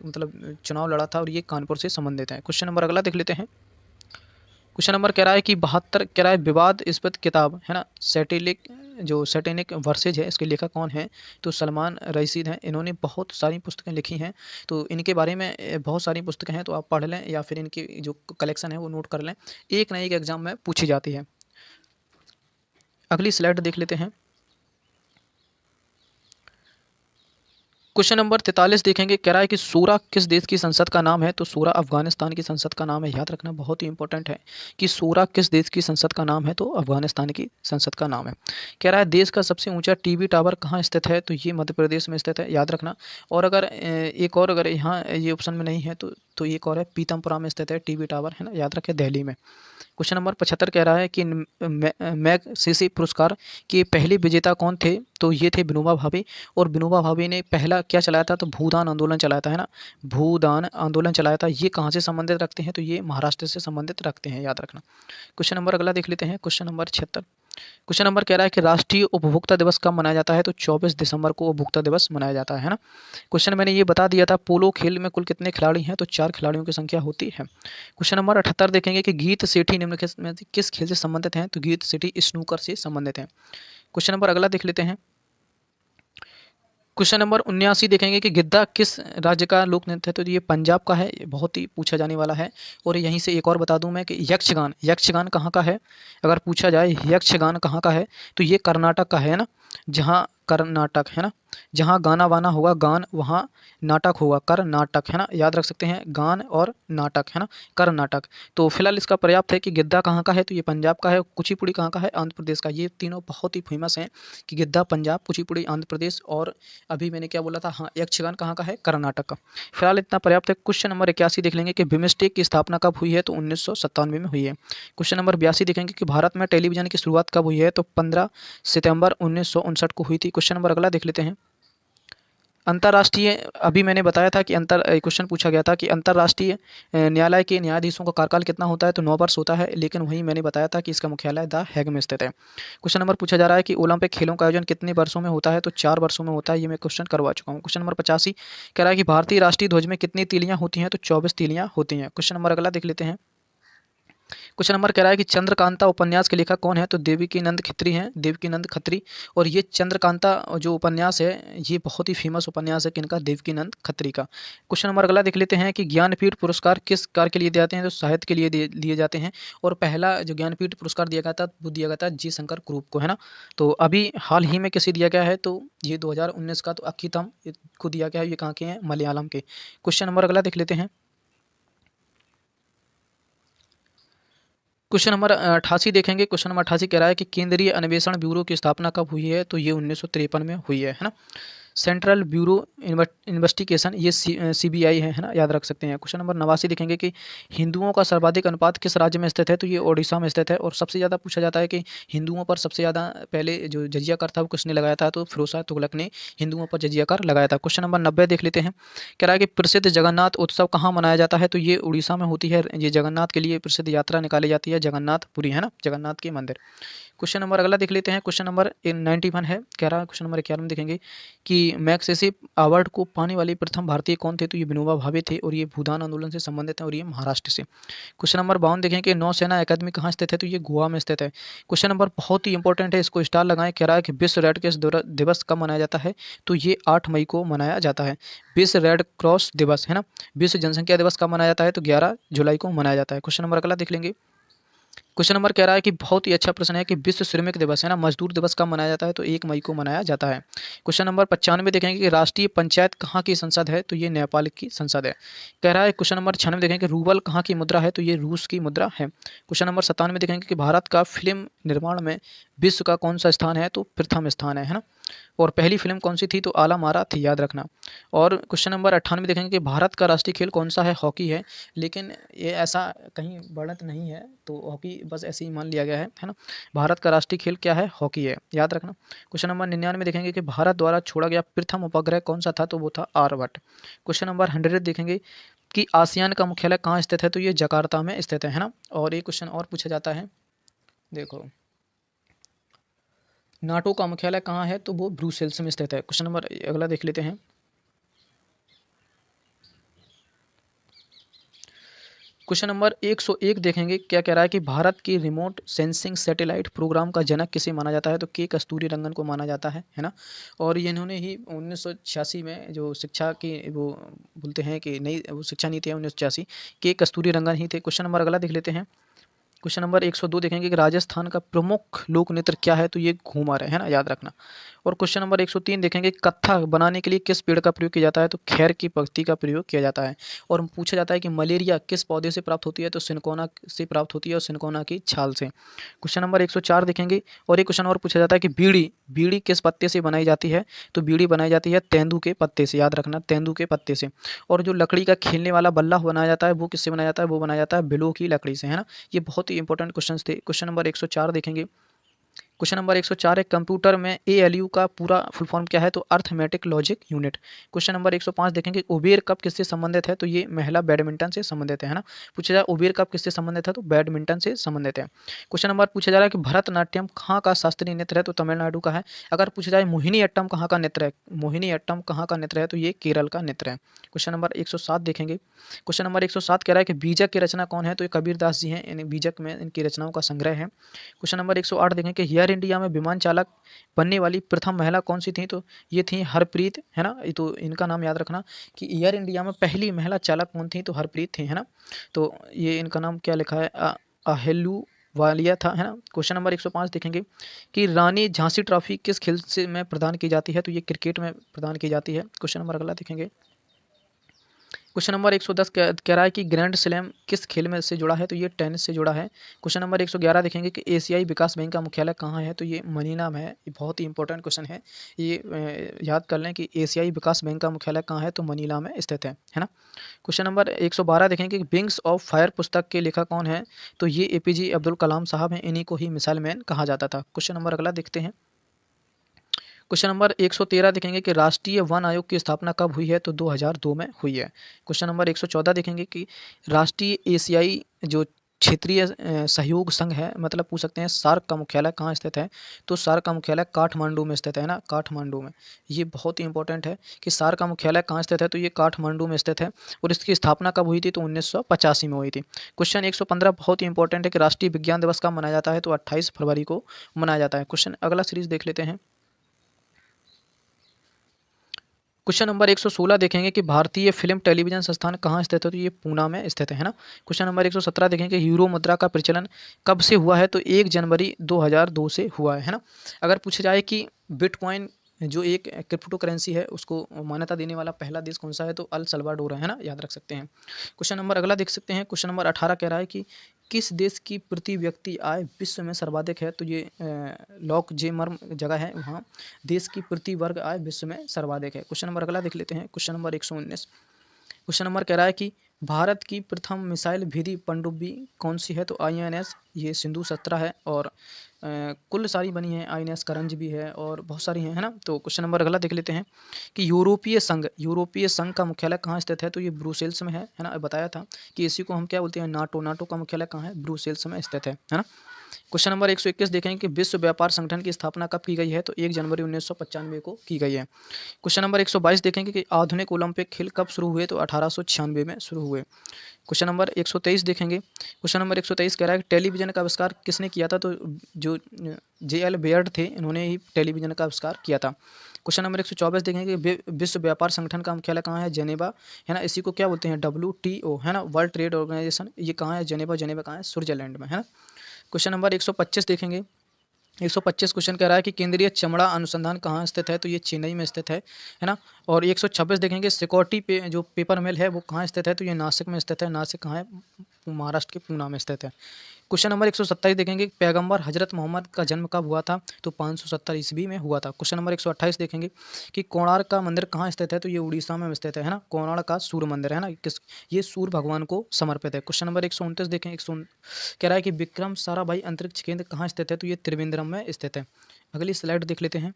मतलब चुनाव लड़ा था। और ये कानपुर से संबंधित है। क्वेश्चन नंबर अगला देख लेते हैं। क्वेश्चन नंबर कह रहा है कि 72 कह रहा है विवाद इस्पत किताब, है ना, सैटेनिक वर्सेज है, इसके लेखक कौन है, तो सलमान रशीद हैं। इन्होंने बहुत सारी पुस्तकें लिखी हैं, तो इनके बारे में बहुत सारी पुस्तकें हैं, तो आप पढ़ लें या फिर इनकी जो कलेक्शन है वो नोट कर लें, एक ना एक एग्जाम में पूछी जाती है। अगली स्लाइड देख लेते हैं। क्वेश्चन नंबर 43 देखेंगे, कह रहा है कि सूरा किस देश की संसद का नाम है, तो सूरा अफगानिस्तान की संसद का नाम है, याद रखना, बहुत ही इंपॉर्टेंट है कि सूरा किस देश की संसद का नाम है, तो अफगानिस्तान की संसद का नाम है। कह रहा है देश का सबसे ऊंचा टीवी टावर कहाँ स्थित है, तो ये मध्य प्रदेश में स्थित है, याद रखना। और अगर एक और अगर यहाँ ये ऑप्शन में नहीं है तो एक और है, पीतमपुरा में स्थित है टीवी टावर, है ना, याद रखें, दिल्ली में। क्वेश्चन नंबर 75 कह रहा है कि मैगसेसे पुरस्कार के पहले विजेता कौन थे, तो ये थे विनोबा भावे। और विनोबा भावे ने पहला क्या चलाया था, तो भूदान आंदोलन चलाया था, है ना, भूदान आंदोलन चलाया था। ये कहाँ से संबंधित रखते हैं, तो ये महाराष्ट्र से संबंधित रखते हैं, याद रखना। क्वेश्चन नंबर अगला देख लेते हैं। Question number 76। क्वेश्चन नंबर कह रहा है कि राष्ट्रीय उपभोक्ता दिवस कब मनाया जाता है, तो 24 दिसंबर को उपभोक्ता दिवस मनाया जाता है ना। क्वेश्चन मैंने ये बता दिया था, पोलो खेल में कुल कितने खिलाड़ी हैं, तो 4 खिलाड़ियों की संख्या होती है। क्वेश्चन नंबर 78 देखेंगे कि गीत सेठी निम्न में किस खेल से संबंधित हैं, तो गीत सेठी स्नूकर से संबंधित हैं। क्वेश्चन नंबर अगला देख लेते हैं। क्वेश्चन नंबर 79 देखेंगे कि गिद्धा किस राज्य का लोक नृत्य है, तो ये पंजाब का है, बहुत ही पूछा जाने वाला है। और यहीं से एक और बता दूं मैं कि यक्षगान कहाँ का है, अगर पूछा जाए यक्षगान कहाँ का है, तो ये कर्नाटक का है ना। जहाँ कर्नाटक है ना, जहाँ गाना वाना होगा गान, वहाँ नाटक होगा कर्नाटक है ना, याद रख सकते हैं गान और नाटक है ना, कर्नाटक। तो फिलहाल इसका पर्याप्त है कि गिद्दा कहाँ का है, तो ये पंजाब का है। कुचिपुड़ी कहाँ का है, आंध्र प्रदेश का। ये तीनों बहुत ही फेमस हैं कि गिद्दा पंजाब, कुचिपुड़ी आंध्र प्रदेश, और अभी मैंने क्या बोला था, हाँ, यक्षगान कहाँ का है, कर्नाटक का। फिलहाल इतना पर्याप्त है। क्वेश्चन नंबर 81 देख लेंगे कि बिम्स्टेक की स्थापना कब हुई है, तो 1997 में हुई है। क्वेश्चन नंबर 82 देखेंगे कि भारत में टेलीविजन की शुरुआत कब हुई है, तो 15 सितंबर 1959 को हुई थी। क्वेश्चन नंबर अगला देख लेते हैं। अंतर्राष्ट्रीय, अभी मैंने बताया था कि क्वेश्चन पूछा गया था कि अंतर्राष्ट्रीय न्यायालय के न्यायाधीशों का कार्यकाल कितना होता है, तो 9 वर्ष होता है, लेकिन वहीं मैंने बताया था कि इसका मुख्यालय द हैग में स्थित है। क्वेश्चन नंबर पूछा जा रहा है कि ओलंपिक खेलों का आयोजन कितने वर्षों में होता है, तो 4 वर्षों में होता है। ये मैं क्वेश्चन करवा चुका हूँ। क्वेश्चन नंबर 85 कह रहा है कि भारतीय राष्ट्रीय ध्वज में कितनी तीलियां होती हैं, तो 24 तीलियां होती हैं। क्वेश्चन नंबर अगला देख लेते हैं। क्वेश्चन नंबर कह रहा है कि चंद्रकांता उपन्यास के लेखक कौन है, तो देवकीनंद खत्री हैं, देवकीनंद खत्री। और ये चंद्रकांता जो उपन्यास है, ये बहुत ही फेमस उपन्यास है किनका, देवकीनंद खत्री का। क्वेश्चन नंबर अगला देख लेते हैं कि ज्ञानपीठ पुरस्कार किस कार्य के लिए दिए जाते हैं, तो साहित्य के लिए दिए जाते हैं। और पहला जो ज्ञानपीठ पुरस्कार दिया गया था वो दिया गया था जी शंकर ग्रुप को, है ना। तो अभी हाल ही में किसे दिया गया है, तो ये 2019 का, तो अक्कीथम को दिया गया है। ये कहाँ के हैं, मलयालम के। क्वेश्चन नंबर अगला देख लेते हैं। क्वेश्चन नंबर 88 देखेंगे। क्वेश्चन नंबर 88 कह रहा है कि केंद्रीय अन्वेषण ब्यूरो की स्थापना कब हुई है, तो ये 1953 में हुई है ना। सेंट्रल ब्यूरो इन्वेस्टिगेशन, ये सीबीआई है ना, याद रख सकते हैं। क्वेश्चन नंबर 89 देखेंगे कि हिंदुओं का सर्वाधिक अनुपात किस राज्य में स्थित है, तो ये ओडिशा में स्थित है। और सबसे ज़्यादा पूछा जाता है कि हिंदुओं पर सबसे ज़्यादा पहले जो जजिया कर था वो किसने लगाया था, तो फिरोज शाह तुगलक ने हिंदुओं पर जजिया कर लगाया था। क्वेश्चन नंबर 90 देख लेते हैं। कह रहा है कि प्रसिद्ध जगन्नाथ उत्सव कहाँ मनाया जाता है, तो ये उड़ीसा में होती है। ये जगन्नाथ के लिए प्रसिद्ध यात्रा निकाली जाती है, जगन्नाथपुरी है ना, जगन्नाथ के मंदिर। क्वेश्चन नंबर अगला देख लेते हैं। क्वेश्चन नंबर 91 है, कह रहा है क्वेश्चन नंबर 91 में देखेंगे कि मैग्सेसे अवार्ड को पाने वाले प्रथम भारतीय कौन थे, तो ये विनोबा भावे थे। और ये भूदान आंदोलन से संबंधित है, और ये महाराष्ट्र से। क्वेश्चन नंबर 52 देखें कि नौसेना अकादमी कहाँ स्थित है, तो ये गोवा में स्थित है। क्वेश्चन नंबर बहुत ही इंपॉर्टेंट है, इसको स्टार लगाएं। कह रहा है कि विश्व रेड क्रॉस दिवस कब मनाया जाता है, तो ये 8 मई को मनाया जाता है। विश्व रेड क्रॉस दिवस है ना। विश्व जनसंख्या दिवस कब मनाया जाता है, तो 11 जुलाई को मनाया जाता है। क्वेश्चन नंबर अगला देख लेंगे। क्वेश्चन नंबर कह रहा है कि बहुत ही अच्छा प्रश्न है कि विश्व श्रमिक दिवस है ना, मजदूर दिवस कब मनाया जाता है, तो 1 मई को मनाया जाता है। क्वेश्चन नंबर 95 देखेंगे कि राष्ट्रीय पंचायत कहाँ की संसद है, तो ये नेपाल की संसद है। कह रहा है क्वेश्चन नंबर 96 देखेंगे कि रूबल कहाँ की मुद्रा है, तो ये रूस की मुद्रा है। क्वेश्चन नंबर 97 देखेंगे कि भारत का फिल्म निर्माण में विश्व का कौन सा स्थान है, तो प्रथम स्थान है ना। और पहली फिल्म कौन सी थी, तो आला मारा थी, याद रखना। और क्वेश्चन नंबर 98 देखेंगे कि भारत का राष्ट्रीय खेल कौन सा है, हॉकी है। लेकिन ये ऐसा कहीं वर्णित नहीं है, तो हॉकी बस ऐसे ही मान लिया गया है ना। भारत का राष्ट्रीय खेल क्या है, हॉकी है, याद रखना। क्वेश्चन नंबर 99 देखेंगे कि भारत द्वारा छोड़ा गया प्रथम उपग्रह कौन सा था, तो वो था आर्यभट्ट। क्वेश्चन नंबर 100 देखेंगे कि आसियान का मुख्यालय कहाँ स्थित है, तो ये जकार्ता में स्थित है ना। और एक क्वेश्चन और पूछा जाता है, देखो, नाटो का मुख्यालय कहाँ है, तो वो ब्रुसेल्स में स्थित है। क्वेश्चन नंबर अगला देख लेते हैं। क्वेश्चन नंबर 101 देखेंगे, क्या कह रहा है कि भारत की रिमोट सेंसिंग सैटेलाइट प्रोग्राम का जनक किसे माना जाता है, तो के कस्तूरी रंगन को माना जाता है ना। और ये इन्होंने ही 1986 में जो शिक्षा की वो बोलते हैं कि नई वो शिक्षा नीति है 1986, के कस्तूरी रंगन ही थे। क्वेश्चन नंबर अगला देख लेते हैं। क्वेश्चन नंबर 102 देखेंगे कि राजस्थान का प्रमुख लोक नृत्य क्या है, तो ये घूमर है ना, याद रखना। और क्वेश्चन नंबर 103 देखेंगे कत्था बनाने के लिए किस पेड़ का प्रयोग किया जाता है, तो खैर की पत्ती का प्रयोग किया जाता है। और पूछा जाता है कि मलेरिया किस पौधे से प्राप्त होती है, तो सिनकोना से प्राप्त होती है, और सिनकोना की छाल से। क्वेश्चन नंबर 104 देखेंगे। और एक क्वेश्चन और पूछा जाता है कि बीड़ी बीड़ी किस पत्ते से बनाई जाती है, तो बीड़ी बनाई जाती है तेंदू के पत्ते से, याद रखना, तेंदू के पत्ते से। और जो लकड़ी का खेलने वाला बल्ला बनाया जाता है वो किससे बनाया जाता है, वो बनाया जाता है बिलो की लकड़ी से, है ना। ये बहुत ही इंपॉर्टेंट क्वेश्चन थे। क्वेश्चन नंबर 104 देखेंगे। क्वेश्चन नंबर 104 है, कंप्यूटर में एएलयू का पूरा फुल फॉर्म क्या है, तो arithmetic logic unit. Question number 105 देखेंगे, उबेर कप किससे संबंधित है, तो ये महिला बैडमिंटन से संबंधित है ना। पूछा जाए उबेर कप किससे संबंधित है, तो बैडमिंटन से संबंधित है। क्वेश्चन नंबर पूछा जा रहा है कि भरतनाट्यम कहाँ का शास्त्रीय नृत्य है, तो तमिलनाडु का है। अगर पूछा जाए मोहिनी अट्टम कहाँ का नृत्य है, मोहिनी अट्टम कहाँ का नृत्य है, तो ये केरल का नृत्य है। क्वेश्चन नंबर 107 देखेंगे। क्वेश्चन नंबर 107 कह रहा है कि बीजक की रचना कौन है, तो ये कबीर दास जी हैं, इन बीजक में इनकी रचनाओं का संग्रह है। क्वेश्चन नंबर 108 देखें कि एयर इंडिया में विमान चालक बनने वाली प्रथम महिला कौन सी थी, तो ये थी हरप्रीत, है ना। ये तो इनका नाम याद रखना कि एयर इंडिया में पहली महिला चालक कौन थी, तो हरप्रीत थी, है ना। तो ये इनका नाम क्या लिखा है, अहेलू वालिया था, है ना। क्वेश्चन नंबर 105 देखेंगे कि रानी झांसी ट्रॉफी किस खेल से में प्रदान की जाती है, तो ये क्रिकेट में प्रदान की जाती है। क्वेश्चन नंबर अगला देखेंगे। क्वेश्चन नंबर 110 कह रहा है कि ग्रैंड स्लैम किस खेल में से जुड़ा है, तो ये टेनिस से जुड़ा है। क्वेश्चन नंबर 111 देखेंगे कि एशियाई विकास बैंक का मुख्यालय कहाँ है, तो ये मनीला में है। ये बहुत ही इंपॉर्टेंट क्वेश्चन है, ये याद कर लें कि एशियाई विकास बैंक का मुख्यालय कहाँ है, तो मनीला में स्थित है ना। क्वेश्चन नंबर 112 देखेंगे कि विंग्स ऑफ फायर पुस्तक के लेखक कौन है, तो ये एपीजे अब्दुल कलाम साहब हैं, इन्हीं को ही मिसाइल मैन कहा जाता था। क्वेश्चन नंबर अगला देखते हैं। क्वेश्चन नंबर 113 देखेंगे कि राष्ट्रीय वन आयोग की स्थापना कब हुई है, तो 2002 में हुई है। क्वेश्चन नंबर 114 देखेंगे कि राष्ट्रीय एशियाई जो क्षेत्रीय सहयोग संघ है, मतलब पूछ सकते हैं सार्क का मुख्यालय कहाँ स्थित है, तो सार्क का मुख्यालय काठमांडू में स्थित है ना, काठमांडू में। ये बहुत ही इंपॉर्टेंट है कि सार्क का मुख्यालय कहाँ स्थित है, तो ये काठमांडू में स्थित है। और इसकी स्थापना कब हुई थी, तो 1985 में हुई थी। क्वेश्चन 115 बहुत ही इंपॉर्टेंट है कि राष्ट्रीय विज्ञान दिवस कब मनाया जाता है, तो 28 फरवरी को मनाया जाता है। क्वेश्चन अगला सीरीज देख लेते हैं। क्वेश्चन नंबर 116 देखेंगे कि भारतीय फिल्म टेलीविजन संस्थान कहाँ स्थित है, तो ये पूना में स्थित है ना। क्वेश्चन नंबर 117 देखेंगे यूरो मुद्रा का प्रचलन कब से हुआ है, तो 1 जनवरी 2002 से हुआ है ना। अगर पूछा जाए कि बिटकॉइन जो एक क्रिप्टो करेंसी है उसको मान्यता देने वाला पहला देश कौन सा है, तो अल सल्वाडोर है ना, याद रख सकते हैं। क्वेश्चन नंबर अगला देख सकते हैं। क्वेश्चन नंबर 18 कह रहा है कि किस देश की प्रति व्यक्ति आय विश्व में सर्वाधिक है, तो ये लॉक जेमर्म जगह है वहाँ। देश की प्रति वर्ग आय विश्व में सर्वाधिक है। क्वेश्चन नंबर अगला देख लेते हैं। Question number 119। क्वेश्चन नंबर कह रहा है कि भारत की प्रथम मिसाइल भेदी पनडुब्बी कौन सी है, तो आईएनएस ये सिंधु 17 है। और कुल सारी बनी है, आईएनएस करंज भी है और बहुत सारी हैं, है ना। तो क्वेश्चन नंबर अगला देख लेते हैं कि यूरोपीय संघ का मुख्यालय कहाँ स्थित है, तो ये ब्रुसेल्स में है ना। बताया था कि इसी को हम क्या बोलते हैं, नाटो का मुख्यालय कहाँ है, ब्रुसेल्स में स्थित है ना। क्वेश्चन नंबर 121 देखेंगे कि विश्व व्यापार संगठन की स्थापना कब की गई है, तो 1 जनवरी 1995 को की गई है। क्वेश्चन नंबर 122 देखेंगे कि आधुनिक ओलंपिक खेल कब शुरू हुए, तो 1896 में शुरू हुए। क्वेश्चन नंबर 123 देखेंगे। क्वेश्चन नंबर 123 कह रहा है कि टेलीविजन का आविष्कार किसने किया था, तो जो जे एल बेयर्ड थे, इन्होंने ही टेलीविजन का आविष्कार किया था। क्वेश्चन नंबर 124 देखेंगे कि विश्व व्यापार संगठन का मुख्यालय कहाँ है, जेनेवा है ना। इसी को क्या बोलते हैं, WTO है ना, वर्ल्ड ट्रेड ऑर्गेनाइजेशन। ये कहाँ है, जेनेवा कहाँ है, स्विट्जरलैंड में है ना। क्वेश्चन नंबर 125 देखेंगे। 125 क्वेश्चन कह रहा है कि केंद्रीय चमड़ा अनुसंधान कहाँ स्थित है, तो ये चेन्नई में स्थित है ना। और 126 देखेंगे सिकोटी पे जो पेपर मिल है वो कहाँ स्थित है, तो ये नासिक में स्थित है। नासिक कहाँ है, महाराष्ट्र के पूना में स्थित है। क्वेश्चन नंबर 127 देखेंगे पैगंबर हजरत मोहम्मद का जन्म कब हुआ था, तो 570 ईस्वी में हुआ था। क्वेश्चन नंबर 128 देखेंगे कि कोणार्क का मंदिर कहाँ स्थित है, तो ये उड़ीसा में स्थित है ना। कोणार्क का सूर्य मंदिर है ना, ये सूर्य भगवान को समर्पित है। क्वेश्चन नंबर 129 देखें, कह रहा है कि विक्रम साराभाई अंतरिक्ष केंद्र कहाँ स्थित है, तो ये त्रिवेंद्रम में स्थित है। अगली स्लाइड देख लेते हैं।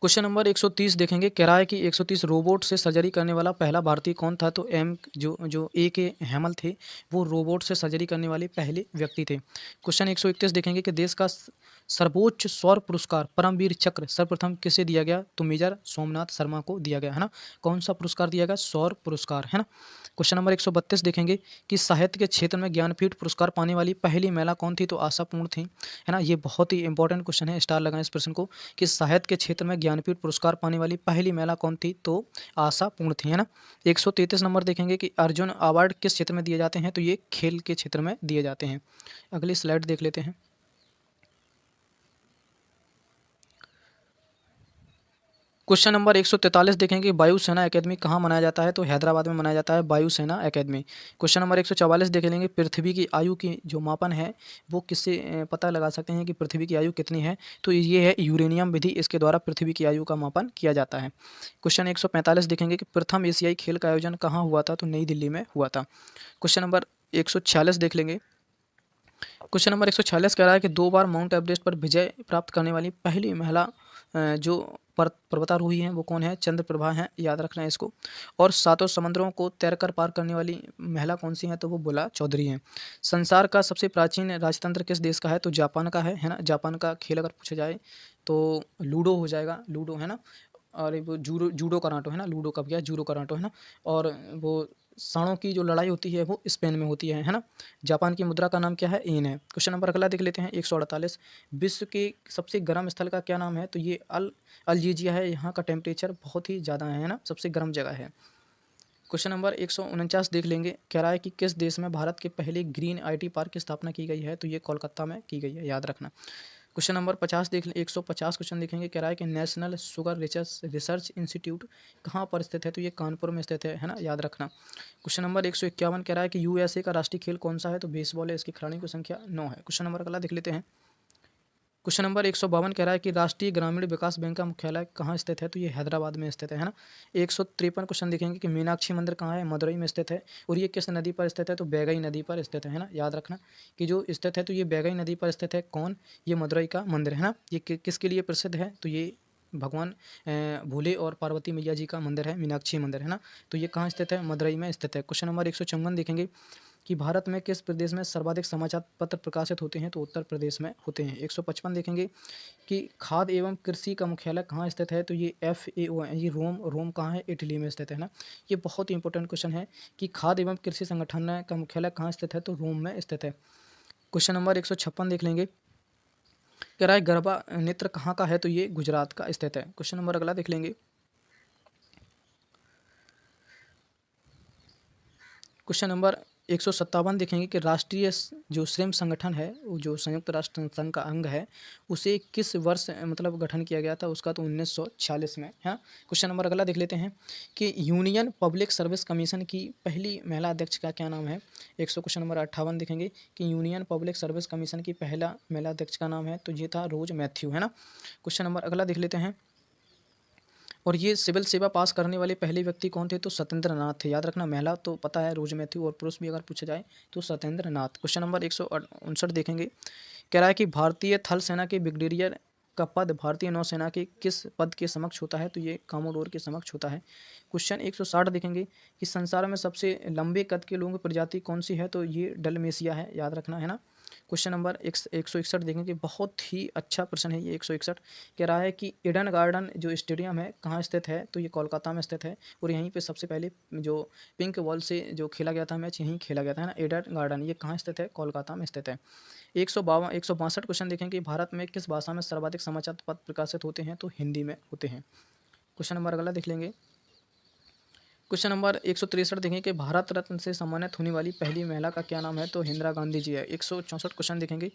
क्वेश्चन नंबर 130 देखेंगे, कह रहा है कि 130 रोबोट से सर्जरी करने वाला पहला भारतीय कौन था, तो एम जो जो ए के हेमल थे, वो रोबोट से सर्जरी करने वाले पहले व्यक्ति थे। क्वेश्चन 131 देखेंगे कि देश का सर्वोच्च सौर पुरस्कार परमवीर चक्र सर्वप्रथम किसे दिया गया, तो मेजर सोमनाथ शर्मा को दिया गया है ना। कौन सा पुरस्कार दिया गया, सौर पुरस्कार है ना। क्वेश्चन नंबर 132 देखेंगे कि साहित्य के क्षेत्र में ज्ञानपीठ पुरस्कार पाने वाली पहली महिला कौन थी, तो आशा पूर्ण थी है ना। ये बहुत ही इंपॉर्टेंट क्वेश्चन है, स्टार लगाएं इस प्रश्न को कि साहित्य के क्षेत्र में ज्ञानपीठ पुरस्कार पाने वाली पहली महिला कौन थी, तो आशा पूर्ण थी है ना। 133 नंबर देखेंगे कि अर्जुन अवार्ड किस क्षेत्र में दिए जाते हैं, तो ये खेल के क्षेत्र में दिए जाते हैं। अगली स्लाइड देख लेते हैं। क्वेश्चन नंबर 143 देखेंगे वायुसेना एकेडमी कहाँ मनाया जाता है, तो हैदराबाद में मनाया जाता है वायुसेना एकेडमी। क्वेश्चन नंबर 144 देख लेंगे पृथ्वी की आयु की जो मापन है वो किससे पता लगा सकते हैं कि पृथ्वी की आयु कितनी है, तो ये है यूरेनियम विधि, इसके द्वारा पृथ्वी की आयु का मापन किया जाता है। क्वेश्चन 145 देखेंगे कि प्रथम एशियाई खेल का आयोजन कहाँ हुआ था, तो नई दिल्ली में हुआ था। क्वेश्चन नंबर 146 देख लेंगे। क्वेश्चन नंबर 146 कह रहा है कि 2 बार माउंट एवरेस्ट पर विजय प्राप्त करने वाली पहली महिला जो पर्वतारोही हैं वो कौन है, चंद्रप्रभा हैं, याद रखना है इसको। और सातों समुद्रों को तैरकर पार करने वाली महिला कौन सी है, तो वो बुला चौधरी हैं। संसार का सबसे प्राचीन राजतंत्र किस देश का है, तो जापान का है ना। जापान का खेल अगर पूछा जाए तो लूडो हो जाएगा, लूडो है ना। और वो जूडो जूडो कराटो है ना, लूडो का भी है, जूडो कराटो है ना। और वो सांडों की जो लड़ाई होती है वो स्पेन में होती है ना। जापान की मुद्रा का नाम क्या है, येन है। क्वेश्चन नंबर अगला देख लेते हैं 148। विश्व के सबसे गर्म स्थल का क्या नाम है, तो ये अल्जीजिया है। यहाँ का टेम्परेचर बहुत ही ज़्यादा है ना, सबसे गर्म जगह है। क्वेश्चन नंबर 149 देख लेंगे। कह रहा है कि किस देश में भारत के पहले ग्रीन आईटी पार्क की स्थापना की गई है? तो ये कोलकाता में की गई है, याद रखना। क्वेश्चन नंबर 50 देख 150 क्वेश्चन देखेंगे। कह रहा है कि national sugar research research institute कहाँ पर स्थित है? तो ये कानपुर में स्थित है ना, याद रखना। क्वेश्चन नंबर 151 कह रहा है कि यूएसए का राष्ट्रीय खेल कौन सा है? तो बेसबॉल है, इसकी खिलाड़ियों की संख्या 9 है। क्वेश्चन नंबर अगला देख लेते हैं। क्वेश्चन नंबर 152 कह रहा है कि राष्ट्रीय ग्रामीण विकास बैंक का मुख्यालय कहाँ स्थित है? तो ये हैदराबाद में स्थित है ना। 153 क्वेश्चन देखेंगे कि मीनाक्षी मंदिर कहाँ है? मदुरई में स्थित है। और ये किस नदी पर स्थित है? तो बैगई नदी पर स्थित है ना, याद रखना कि जो स्थित है तो ये बैगई नदी पर स्थित है। कौन? ये मदुरई का मंदिर है ना। ये किसके लिए प्रसिद्ध है? तो ये भगवान भोले और पार्वती मैया जी का मंदिर है, मीनाक्षी मंदिर है ना। तो ये कहाँ स्थित है? मदुरई में स्थित है। क्वेश्चन नंबर 154 देखेंगे कि भारत में किस प्रदेश में सर्वाधिक समाचार पत्र प्रकाशित होते हैं? तो उत्तर प्रदेश में होते हैं। 155 देखेंगे कि खाद्य एवं कृषि का मुख्यालय कहाँ स्थित है? तो ये FAO है, ये रोम कहाँ है? इटली में स्थित है ना। ये बहुत ही इंपॉर्टेंट क्वेश्चन है कि खाद्य एवं कृषि संगठन का मुख्यालय कहाँ स्थित है? तो रोम में स्थित है। क्वेश्चन नंबर 156 देख लेंगे। कह रहा है गरबा नृत्य कहाँ का है? तो ये गुजरात का स्थित है। क्वेश्चन नंबर अगला देख लेंगे। क्वेश्चन नंबर 157 देखेंगे कि राष्ट्रीय जो श्रम संगठन है, वो जो संयुक्त राष्ट्र संघ का अंग है, उसे किस वर्ष मतलब गठन किया गया था? उसका तो 1946 में है। क्वेश्चन नंबर अगला देख लेते हैं कि यूनियन पब्लिक सर्विस कमीशन की पहली महिला अध्यक्ष का क्या नाम है? क्वेश्चन नंबर 58 देखेंगे कि यूनियन पब्लिक सर्विस कमीशन की पहला महिला अध्यक्ष का नाम है, तो ये था रोज मैथ्यू है ना। क्वेश्चन नंबर अगला देख लेते हैं। और ये सिविल सेवा पास करने वाले पहले व्यक्ति कौन थे? तो सत्येंद्र नाथ थे, याद रखना। महिला तो पता है रोज मैथ्यू, और पुरुष भी अगर पूछा जाए तो सत्येंद्र नाथ। क्वेश्चन नंबर 159 देखेंगे। कह रहा है कि भारतीय थल सेना के ब्रिगेडियर का पद भारतीय नौसेना के किस पद के समक्ष होता है? तो ये कमोडोर के समक्ष होता है। क्वेश्चन 160 देखेंगे कि संसार में सबसे लंबे कद के लोगों की प्रजाति कौन सी है? तो ये डलमेसिया है, याद रखना है ना। क्वेश्चन नंबर 161 देखेंगे। बहुत ही अच्छा प्रश्न है ये 161। कह रहा है कि ईडन गार्डन जो स्टेडियम है कहाँ स्थित है? तो ये कोलकाता में स्थित है। और यहीं पे सबसे पहले जो पिंक बॉल से जो खेला गया था मैच, यहीं खेला गया था, है ना। ईडन गार्डन ये कहाँ स्थित है? कोलकाता में स्थित है। 162 क्वेश्चन देखें कि भारत में किस भाषा में सर्वाधिक समाचार पत्र प्रकाशित होते हैं? तो हिंदी में होते हैं। क्वेश्चन नंबर अगला देख लेंगे। क्वेश्चन नंबर 163 देखें कि भारत रत्न से सम्मानित होने वाली पहली महिला का क्या नाम है? तो इंदिरा गांधी जी है। 164 क्वेश्चन देखेंगे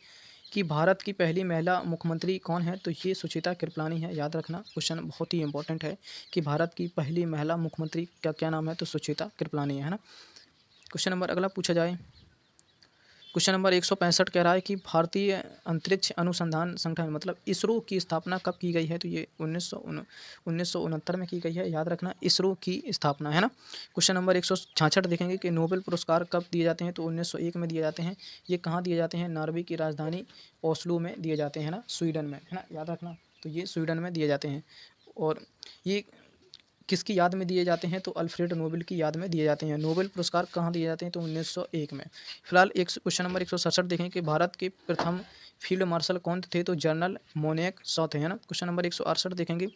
कि भारत की पहली महिला मुख्यमंत्री कौन है? तो ये सुचिता कृपलानी है, याद रखना। क्वेश्चन बहुत ही इंपॉर्टेंट है कि भारत की पहली महिला मुख्यमंत्री का क्या नाम है? तो सुचिता कृपलानी है ना। क्वेश्चन नंबर अगला पूछा जाए। क्वेश्चन नंबर 165 कह रहा है कि भारतीय अंतरिक्ष अनुसंधान संगठन मतलब इसरो की स्थापना कब की गई है? तो ये 1969 में की गई है, याद रखना। इसरो की स्थापना है ना। क्वेश्चन नंबर 166 देखेंगे कि नोबेल पुरस्कार कब दिए जाते हैं? तो 1901 में दिए जाते हैं। ये कहाँ दिए जाते हैं? नॉर्वे की राजधानी ओस्लो में दिए जाते हैं ना, स्वीडन में, है ना, याद रखना। तो ये स्वीडन में दिए जाते हैं। और ये किसकी याद में दिए जाते हैं? तो अल्फ्रेड नोबेल की याद में दिए जाते हैं। नोबेल पुरस्कार कहाँ दिए जाते हैं? तो 1901 में। फिलहाल एक क्वेश्चन नंबर 167 देखें कि भारत के प्रथम फील्ड मार्शल कौन थे? तो जनरल मोनेक शॉ थे, है ना। क्वेश्चन नंबर 168 देखेंगे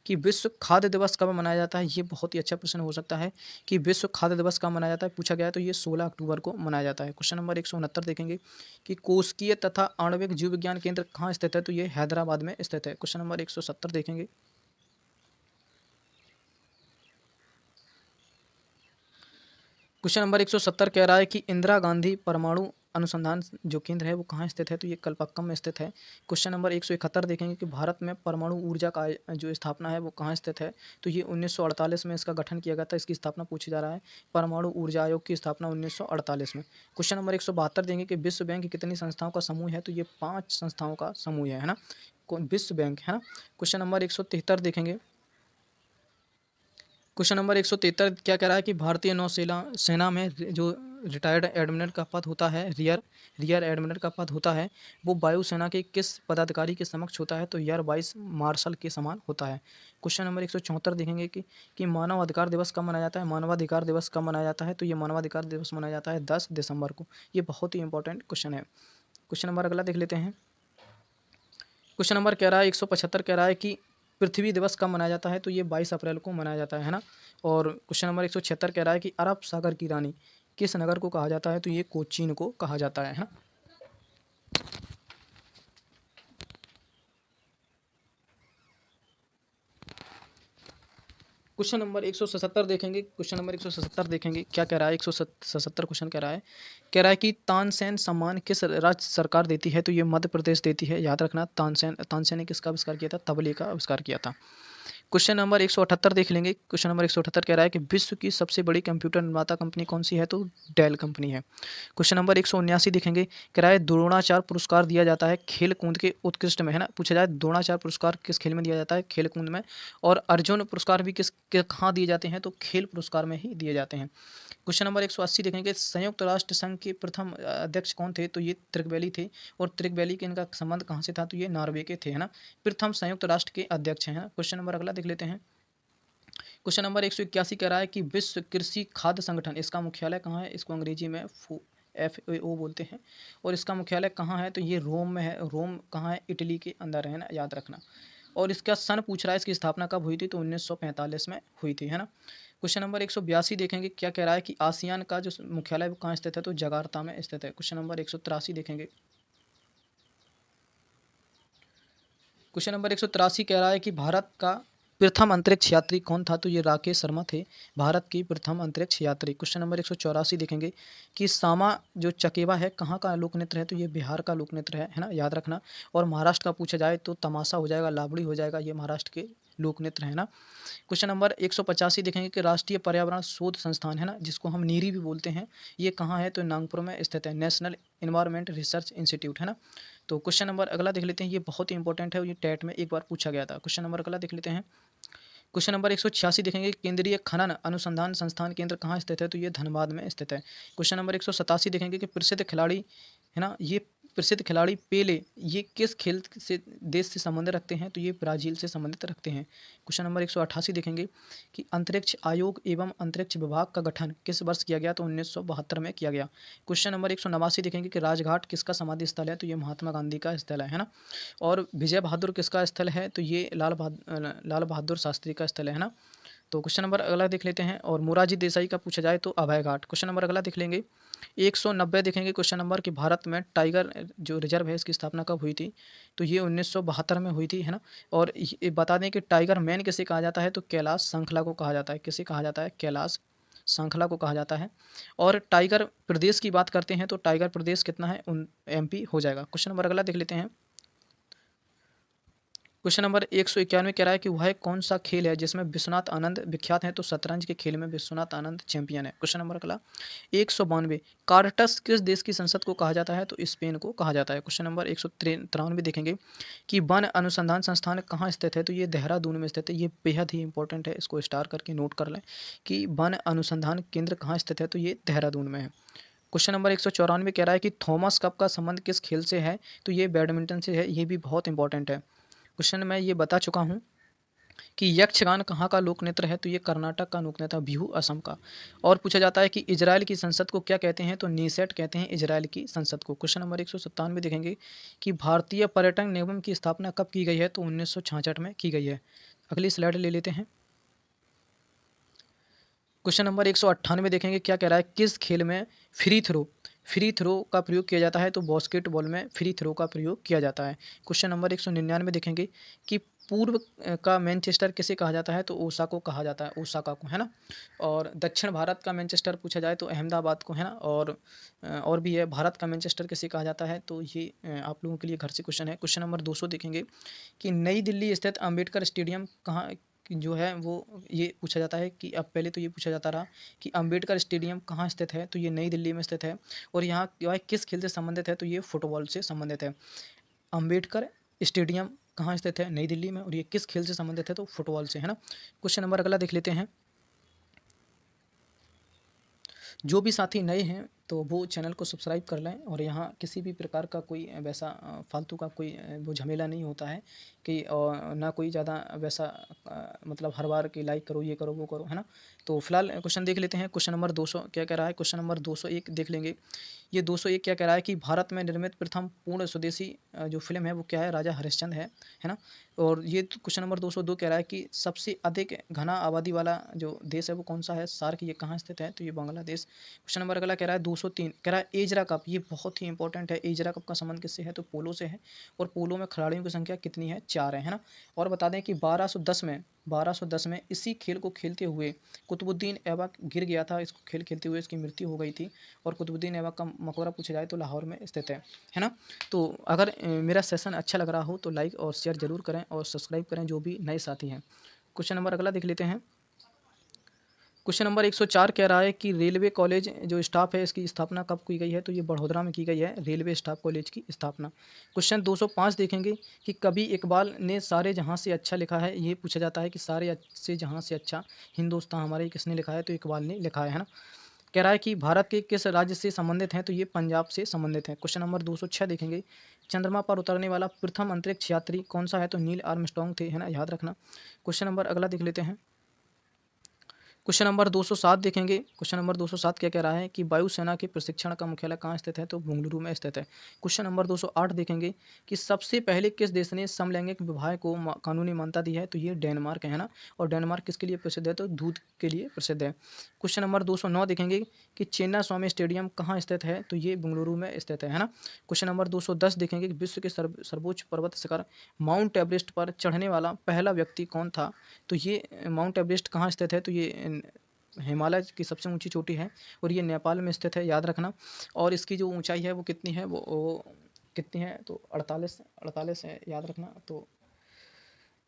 कि विश्व खाद्य दिवस कब मनाया जाता है? ये बहुत ही अच्छा प्रश्न हो सकता है कि विश्व खाद्य दिवस कब मनाया जाता है, पूछा गया है। तो ये 16 अक्टूबर को मनाया जाता है। क्वेश्चन नंबर 169 देखेंगे कि कोशिकीय तथा आणविक जीव विज्ञान केंद्र कहाँ स्थित है? तो ये हैदराबाद में स्थित है। क्वेश्चन नंबर 170 देखेंगे। क्वेश्चन नंबर 170 कह रहा है कि इंदिरा गांधी परमाणु अनुसंधान जो केंद्र है वो कहाँ स्थित है? तो ये कलपक्कम में स्थित है। क्वेश्चन नंबर 171 देखेंगे कि भारत में परमाणु ऊर्जा का जो स्थापना है वो कहाँ स्थित है? तो ये 1948 में इसका गठन किया गया था। इसकी स्थापना पूछी जा रहा है। परमाणु ऊर्जा आयोग की स्थापना 1948 में। क्वेश्चन नंबर 172 देंगे कि विश्व बैंक कितनी संस्थाओं का समूह है? तो ये 5 संस्थाओं का समूह है ना, विश्व बैंक, है ना। क्वेश्चन नंबर 173 देखेंगे। क्वेश्चन नंबर 173 क्या कह रहा है कि भारतीय नौसेना सेना में जो रिटायर्ड एडमिरल का पद होता है, रियर एडमिरल का पद होता है, वो वायुसेना के किस पदाधिकारी के समक्ष होता है? तो एयर वाइस मार्शल के समान होता है। क्वेश्चन नंबर 174 देखेंगे कि मानवाधिकार दिवस कब मनाया जाता है? मानवाधिकार दिवस कब मनाया जाता है? तो ये मानवाधिकार दिवस मनाया जाता है 10 दिसंबर को। ये बहुत ही इंपॉर्टेंट क्वेश्चन है। क्वेश्चन नंबर अगला देख लेते हैं। क्वेश्चन नंबर कह रहा है 175 कह रहा है कि पृथ्वी दिवस कब मनाया जाता है? तो ये 22 अप्रैल को मनाया जाता है ना। और क्वेश्चन नंबर 176 कह रहा है कि अरब सागर की रानी किस नगर को कहा जाता है? तो ये कोचीन को कहा जाता है ना। क्वेश्चन नंबर 177 देखेंगे। क्वेश्चन नंबर 177 देखेंगे क्या कह रहा है। 177 क्वेश्चन कह रहा है कि तानसेन सम्मान किस राज्य सरकार देती है। तो ये मध्य प्रदेश देती है। याद रखना, तानसेन ने किसका आविष्कार किया था? तबले का आविष्कार किया था। क्वेश्चन नंबर 178 देख लेंगे। क्वेश्चन नंबर 178 कह रहा है कि विश्व की सबसे बड़ी कंप्यूटर निर्माता कंपनी कौन सी है? तो डेल कंपनी है। क्वेश्चन नंबर 179 देखेंगे। कह रहा है द्रोणाचार्य पुरस्कार दिया जाता है खेल कूद के उत्कृष्ट में, है ना। पूछा जाए द्रोणाचार्य पुरस्कार किस खेल में दिया जाता है? खेल कूद में। और अर्जुन पुरस्कार भी कहाँ दिए जाते हैं? तो खेल पुरस्कार में ही दिए जाते हैं। क्वेश्चन नंबर 180 देखेंगे। संयुक्त राष्ट्र संघ के प्रथम अध्यक्ष कौन थे? तो ये त्रिक थे। और त्रिक के इनका संबंध कहाँ से था? तो ये नॉर्वे के थे, है ना। प्रथम संयुक्त राष्ट्र के अध्यक्ष हैं। क्वेश्चन नंबर अगला देख लेते हैं। क्वेश्चन नंबर 181 कह रहा है कि विश्व कृषि खाद्य संगठन, इसका मुख्यालय कहाँ है? इसको अंग्रेजी में FAO बोलते हैं। और इसका मुख्यालय कहाँ है? तो ये रोम में है। रोम कहाँ है? इटली के अंदर है ना, याद रखना। और इसका सन पूछ रहा है, इसकी स्थापना कब हुई थी? तो 1945 में हुई थी, है ना। क्वेश्चन नंबर 182 देखेंगे। क्या कह रहा है कि आसियान का जो मुख्यालय वो कहाँ स्थित है? तो जकार्ता में स्थित है। क्वेश्चन नंबर 183 देखेंगे। क्वेश्चन नंबर 183 कह रहा है कि भारत का प्रथम अंतरिक्ष यात्री कौन था? तो ये राकेश शर्मा थे, भारत की प्रथम अंतरिक्ष यात्री। क्वेश्चन नंबर 184 देखेंगे कि सामा जो चकेवा है कहाँ का लोक नृत्य है? तो ये बिहार का लोक नृत्य है ना, याद रखना। और महाराष्ट्र का पूछा जाए तो तमाशा हो जाएगा, लावड़ी हो जाएगा, ये महाराष्ट्र के लोक नृत्य है ना। क्वेश्चन नंबर 185 देखेंगे कि राष्ट्रीय पर्यावरण शोध संस्थान, है ना, जिसको हम नीरी भी बोलते हैं, ये कहाँ है? तो नागपुर में स्थित है, नेशनल इन्वायरमेंट रिसर्च इंस्टीट्यूट, है ना। तो क्वेश्चन नंबर अगला देख लेते हैं। ये बहुत ही इंपॉर्टेंट है और ये टेट में एक बार पूछा गया था। क्वेश्चन नंबर अगला देख लेते हैं। क्वेश्चन नंबर 186 देखेंगे। केंद्रीय खनन अनुसंधान संस्थान केंद्र कहाँ स्थित है? तो ये धनबाद में स्थित है। क्वेश्चन नंबर 187 देखेंगे कि प्रसिद्ध खिलाड़ी, है ना, ये प्रसिद्ध खिलाड़ी पेले ये किस खेल से देश से संबंध रखते हैं? तो ये ब्राजील से संबंधित रखते हैं। क्वेश्चन नंबर 188 देखेंगे कि अंतरिक्ष आयोग एवं अंतरिक्ष विभाग का गठन किस वर्ष किया गया? तो 1972 में किया गया। क्वेश्चन नंबर 189 देखेंगे कि राजघाट किसका समाधि स्थल है? तो ये महात्मा गांधी का स्थल है ना। और विजय बहादुर किसका स्थल है? तो ये लाल बहादुर शास्त्री का स्थल है ना। तो क्वेश्चन नंबर अगला देख लेते हैं। और मोरारजी देसाई का पूछा जाए तो अभय घाट। क्वेश्चन नंबर अगला देख लेंगे। 190 देखेंगे क्वेश्चन नंबर कि भारत में टाइगर जो रिजर्व है इसकी स्थापना कब हुई थी? तो ये 1972 में हुई थी, है ना। और ये बता दें कि टाइगर मैन किसे कहा जाता है? तो कैलाश श्रृंखला को कहा जाता है। किसे कहा जाता है? कैलाश श्रृंखला को कहा जाता है। और टाइगर प्रदेश की बात करते हैं तो टाइगर प्रदेश कितना है? MP हो जाएगा। क्वेश्चन नंबर अगला देख लेते हैं। क्वेश्चन नंबर 191 कह रहा है कि वह कौन सा खेल है जिसमें विश्वनाथ आनंद विख्यात हैं? तो शतरंज के खेल में विश्वनाथ आनंद चैंपियन है। क्वेश्चन नंबर अगला 192 कार्टस किस देश की संसद को कहा जाता है? तो स्पेन को कहा जाता है। क्वेश्चन नंबर 193 देखेंगे कि वन अनुसंधान संस्थान कहाँ स्थित है? तो ये देहरादून में स्थित है। ये बेहद ही इंपॉर्टेंट है, इसको स्टार करके नोट कर लें कि वन अनुसंधान केंद्र कहाँ स्थित है? तो ये देहरादून में है। क्वेश्चन नंबर 194 कह रहा है कि थॉमस कप का संबंध किस खेल से है? तो ये बैडमिंटन से है। ये भी बहुत इंपॉर्टेंट है। क्वेश्चन मैं ये बता चुका हूँ कि यक्षगान कहाँ का लोक नृत्य है? तो ये कर्नाटक का लोक नृत्य है, बिहू असम का। और पूछा जाता है कि इजराइल की संसद को क्या कहते हैं? तो नीसेट कहते हैं इजराइल की संसद को। क्वेश्चन नंबर 197 देखेंगे कि भारतीय पर्यटन निगम की स्थापना कब की गई है? तो 1966 में की गई है। अगली स्लाइड ले लेते हैं। क्वेश्चन नंबर 198 देखेंगे। क्या कह रहा है? किस खेल में फ्री थ्रो का प्रयोग किया जाता है? तो बास्केटबॉल में फ्री थ्रो का प्रयोग किया जाता है। क्वेश्चन नंबर 199 देखेंगे कि पूर्व का मैनचेस्टर किसे कहा जाता है? तो ओसाका को कहा जाता है, ओसाका को, है ना। और दक्षिण भारत का मैनचेस्टर पूछा जाए तो अहमदाबाद को, है ना। और भी है, भारत का मैनचेस्टर किसे कहा जाता है? तो ये आप लोगों के लिए घर से क्वेश्चन है। क्वेश्चन नंबर 200 देखेंगे कि नई दिल्ली स्थित अम्बेडकर स्टेडियम कहाँ जो है वो, ये पूछा जाता है कि अब पहले तो ये पूछा जाता रहा कि अम्बेडकर स्टेडियम कहाँ स्थित है? तो ये नई दिल्ली में स्थित है। और यहाँ वह किस खेल से संबंधित है? तो ये फुटबॉल से संबंधित है। अम्बेडकर स्टेडियम कहाँ स्थित है? नई दिल्ली में। और ये किस खेल से संबंधित है? तो फुटबॉल से, है ना। क्वेश्चन नंबर अगला देख लेते हैं। जो भी साथी नए हैं तो वो चैनल को सब्सक्राइब कर लें। और यहाँ किसी भी प्रकार का कोई वैसा फालतू का कोई वो झमेला नहीं होता है कि ना कोई ज़्यादा वैसा मतलब हर बार कि लाइक करो, ये करो, वो करो, है ना। तो फिलहाल क्वेश्चन देख लेते हैं। क्वेश्चन नंबर 200 क्या कह रहा है? क्वेश्चन नंबर 201 देख लेंगे। ये 201 क्या कह रहा है कि भारत में निर्मित प्रथम पूर्ण स्वदेशी जो फिल्म है वो क्या है? राजा हरिश्चंद्र है ना। और ये क्वेश्चन नंबर 202 कह रहा है कि सबसे अधिक घना आबादी वाला जो देश है वो कौन सा है? सार्क, ये कहाँ स्थित है? तो ये बांग्लादेश। क्वेश्चन नंबर अगला कह रहा है 203 कह रहा है एजरा कप, ये बहुत ही इंपॉर्टेंट है। एजरा कप का संबंध किससे है? तो पोलो से है। और पोलो में खिलाड़ियों की संख्या कितनी है? 4 है ना। और बता दें कि 1210 में इसी खेल को खेलते हुए कुतुबुद्दीन ऐबक गिर गया था। इसको खेल खेलते हुए इसकी मृत्यु हो गई थी और कुतुबुद्दीन ऐबक का मकबरा पूछा जाए तो लाहौर में स्थित है ना। तो अगर मेरा सेशन अच्छा लग रहा हो तो लाइक और शेयर ज़रूर करें और सब्सक्राइब करें जो भी नए साथी हैं। क्वेश्चन नंबर अगला देख लेते हैं। क्वेश्चन नंबर 104 कह रहा है कि रेलवे कॉलेज जो स्टाफ है इसकी स्थापना कब की गई है, तो ये बड़ोदरा में की गई है रेलवे स्टाफ कॉलेज की स्थापना। क्वेश्चन 205 देखेंगे कि कवि इकबाल ने सारे जहां से अच्छा लिखा है। ये पूछा जाता है कि सारे से जहां से अच्छा हिंदुस्तान हमारे किसने लिखा है, तो इकबाल ने लिखा है ना। कह रहा है कि भारत के किस राज्य से संबंधित हैं, तो ये पंजाब से संबंधित है। क्वेश्चन नंबर 206 देखेंगे, चंद्रमा पर उतरने वाला प्रथम अंतरिक्ष यात्री कौन सा है, तो नील आर्मस्ट्रांग थे, है ना, याद रखना। क्वेश्चन नंबर अगला देख लेते हैं। क्वेश्चन नंबर 207 देखेंगे। क्वेश्चन नंबर 207 क्या कह रहा है कि वायुसेना के प्रशिक्षण का मुख्यालय कहाँ स्थित है, तो बेंगलुरु में स्थित है। क्वेश्चन नंबर 208 देखेंगे कि सबसे पहले किस देश ने समलैंगिक विवाह को कानूनी मान्यता दी है, तो ये डेनमार्क है ना। और डेनमार्क किसके लिए प्रसिद्ध है, तो दूध के लिए प्रसिद्ध है। क्वेश्चन नंबर 209 देखेंगे कि चेन्नई स्वामी स्टेडियम कहाँ स्थित है, तो ये बेंगलुरु में स्थित है ना। क्वेश्चन नंबर 210 देखेंगे कि विश्व के सर्वोच्च पर्वत शिखर माउंट एवरेस्ट पर चढ़ने वाला पहला व्यक्ति कौन था, तो ये माउंट एवरेस्ट कहाँ स्थित है, तो ये हिमालय की सबसे ऊंची चोटी है और ये नेपाल में स्थित है, याद रखना। और इसकी जो ऊंचाई है वो कितनी है, वो कितनी है, तो 48 है, याद रखना। तो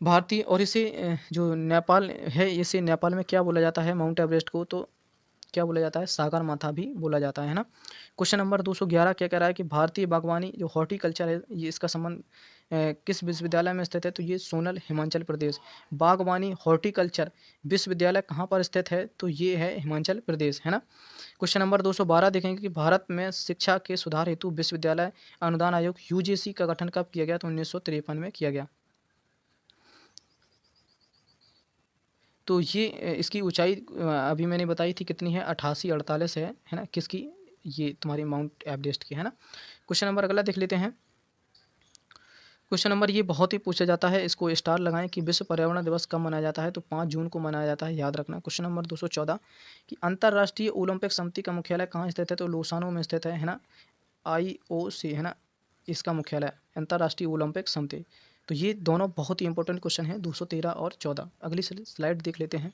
भारतीय और इसे जो नेपाल है, इसे नेपाल में क्या बोला जाता है माउंट एवरेस्ट को, तो क्या बोला जाता है, सागर माथा भी बोला जाता है ना। क्वेश्चन नंबर 211 क्या कह रहा है कि भारतीय बागवानी जो हॉर्टिकल्चर है, ये इसका संबंध किस विश्वविद्यालय में स्थित है, तो ये सोनल हिमाचल प्रदेश। बागवानी हॉर्टिकल्चर विश्वविद्यालय कहाँ पर स्थित है, तो ये है हिमाचल प्रदेश, है ना। क्वेश्चन नंबर 212 देखेंगे कि भारत में शिक्षा के सुधार हेतु विश्वविद्यालय अनुदान आयोग यूजीसी का गठन कब किया गया, तो 1953 में किया गया। तो ये इसकी ऊंचाई अभी मैंने बताई थी कितनी है, 88-48 है ना, किसकी, ये तुम्हारी माउंट एवरेस्ट की, है ना। क्वेश्चन नंबर अगला देख लेते हैं। क्वेश्चन नंबर ये बहुत ही पूछा जाता है, इसको स्टार लगाएं कि विश्व पर्यावरण दिवस कब मनाया जाता है, तो 5 जून को मनाया जाता है, याद रखना। क्वेश्चन नंबर 214 कि अंतर्राष्ट्रीय ओलंपिक समिति का मुख्यालय कहाँ स्थित है, तो लोसानो में स्थित है ना। IOC है ना, इसका मुख्यालय अंतर्राष्ट्रीय ओलंपिक समिति। तो ये दोनों बहुत ही इंपॉर्टेंट क्वेश्चन हैं, 213 और 14। अगली स्लाइड देख लेते हैं।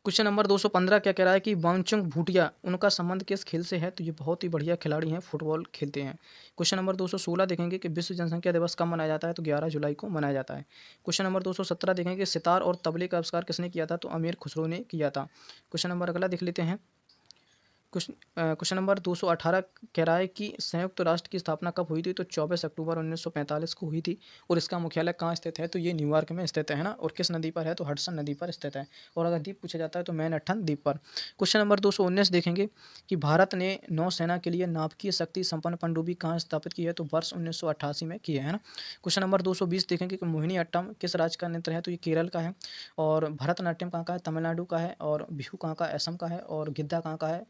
क्वेश्चन नंबर 215 क्या कह रहा है कि वांगचुक भूटिया उनका संबंध किस खेल से है, तो ये बहुत ही बढ़िया खिलाड़ी हैं, फुटबॉल खेलते हैं। क्वेश्चन नंबर 216 देखेंगे कि विश्व जनसंख्या दिवस कब मनाया जाता है, तो 11 जुलाई को मनाया जाता है। क्वेश्चन नंबर 217 देखेंगे कि सितार और तबले का आविष्कार किसने किया था, तो अमीर खुसरो ने किया था। क्वेश्चन नंबर अगला देख लेते हैं। क्वेश्चन नंबर 218 कह रहा है कि संयुक्त राष्ट्र की स्थापना कब हुई थी, तो 24 अक्टूबर 1945 को हुई थी और इसका मुख्यालय कहाँ स्थित है, तो ये न्यूयॉर्क में स्थित है ना। और किस नदी पर है, तो हडसन नदी पर स्थित है। और अगर द्वीप पूछा जाता है तो मैनहट्टन द्वीप पर। क्वेश्चन नंबर 219 देखेंगे कि भारत ने नौसेना के लिए नाभिकीय शक्ति संपन्न पनडुब्बी कहाँ स्थापित की है, तो वर्ष 1988 में की है ना। क्वेश्चन नंबर 220 देखेंगे कि मोहिनी अट्टम किस राज्य का नृत्य है, तो ये केरल का है। और भरतनाट्यम कहाँ का है, तमिलनाडु का है। और बिहू कहाँ का, असम का है। और गिद्धा कहाँ का है,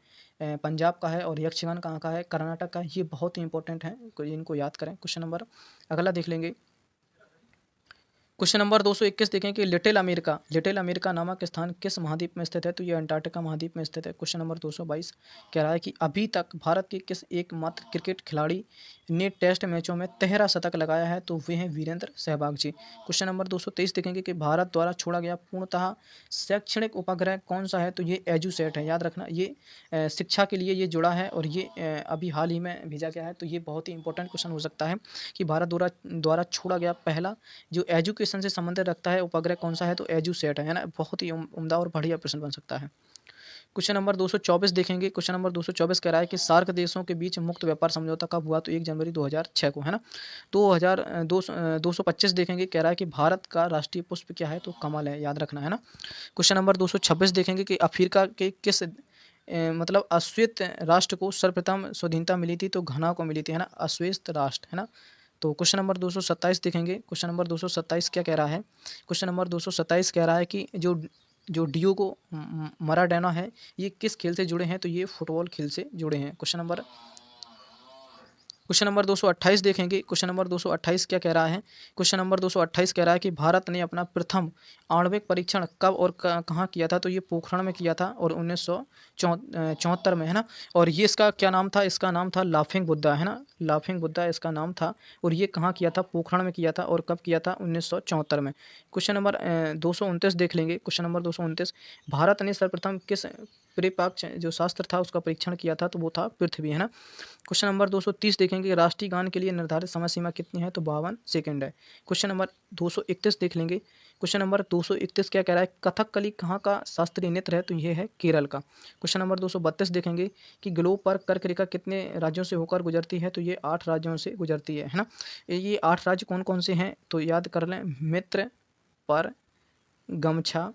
पंजाब का है। और यक्षगान कहाँ का है, कर्नाटक का है। ये बहुत ही इंपॉर्टेंट है, इनको याद करें। क्वेश्चन नंबर अगला देख लेंगे। क्वेश्चन नंबर 221 देखें कि लिटिल अमेरिका नामक स्थान किस महाद्वीप में स्थित है, तो ये अंटार्कटिका महाद्वीप में स्थित है। क्वेश्चन नंबर 222 कह रहा है कि अभी तक भारत के किस एकमात्र क्रिकेट खिलाड़ी ने टेस्ट मैचों में 13 शतक लगाया है, तो वे हैं वीरेंद्र सहवाग जी। क्वेश्चन नंबर 223 देखेंगे कि भारत द्वारा छोड़ा गया पूर्णतः शैक्षणिक उपग्रह कौन सा है, तो ये एजुसेट है, याद रखना। ये शिक्षा के लिए ये जुड़ा है और ये अभी हाल ही में भेजा गया है। तो ये बहुत ही इंपॉर्टेंट क्वेश्चन हो सकता है कि भारत द्वारा छोड़ा गया पहला जो एजुकेशन से संबंधित रखता है उपग्रह कौन सा है, तो एजुसेट है ना। बहुत ही उम्दा और बढ़िया प्रश्न बन सकता है। क्वेश्चन नंबर 224 देखेंगे। क्वेश्चन नंबर 224 कह रहा है कि सार्क देशों के बीच मुक्त व्यापार समझौता कब हुआ, तो 1 जनवरी 2006 को, है ना। 225 देखेंगे, कह रहा है कि भारत का राष्ट्रीय पुष्प क्या है, तो कमल है, याद रखना, है ना। क्वेश्चन नंबर 226 देखेंगे कि अफ्रीका के किस मतलब अश्वेत राष्ट्र को सर्वप्रथम स्वाधीनता मिली थी, तो घना को मिली थी, है ना, अश्वेत राष्ट्र, है ना। तो क्वेश्चन नंबर 227 देखेंगे। क्वेश्चन नंबर 227 क्या कह रहा है, क्वेश्चन नंबर 227 कह रहा है कि जो डियोगो माराडोना है, ये किस खेल से जुड़े हैं, तो ये फुटबॉल खेल से जुड़े हैं। क्वेश्चन नंबर 228 देखेंगे। क्वेश्चन नंबर 228 क्या कह रहा है, क्वेश्चन नंबर 228 कह रहा है कि भारत ने अपना प्रथम आणविक परीक्षण कब और कहाँ किया था, तो ये पोखरण में किया था और 1974 में, है ना। और ये इसका क्या नाम था, इसका नाम था लाफिंग बुद्धा, है ना। लाफिंग बुद्धा इसका नाम था और ये कहाँ किया था? पोखरण में किया था और कब किया था? 1974 में। क्वेश्चन नंबर 229 देख लेंगे। क्वेश्चन नंबर 229, भारत ने सर्वप्रथम किस परिपाक्ष जो शास्त्र था उसका परीक्षण किया था? तो वो था पृथ्वी, है ना। क्वेश्चन नंबर 230 देखेंगे, राष्ट्रीय गान के लिए निर्धारित समय सीमा कितनी है? तो 52 सेकंड है। क्वेश्चन नंबर 231 देख लेंगे। क्वेश्चन नंबर 231 क्या कह रहा है? कथकली कहाँ का शास्त्रीय नृत्य है? तो ये है केरल का। क्वेश्चन नंबर 232 देखेंगे कि ग्लोब पर कर्क रेखा कितने राज्यों से होकर गुजरती है? तो ये 8 राज्यों से गुजरती है ना। ये 8 राज्य कौन कौन से हैं? तो याद कर लें, मित्र, पर, गमछा,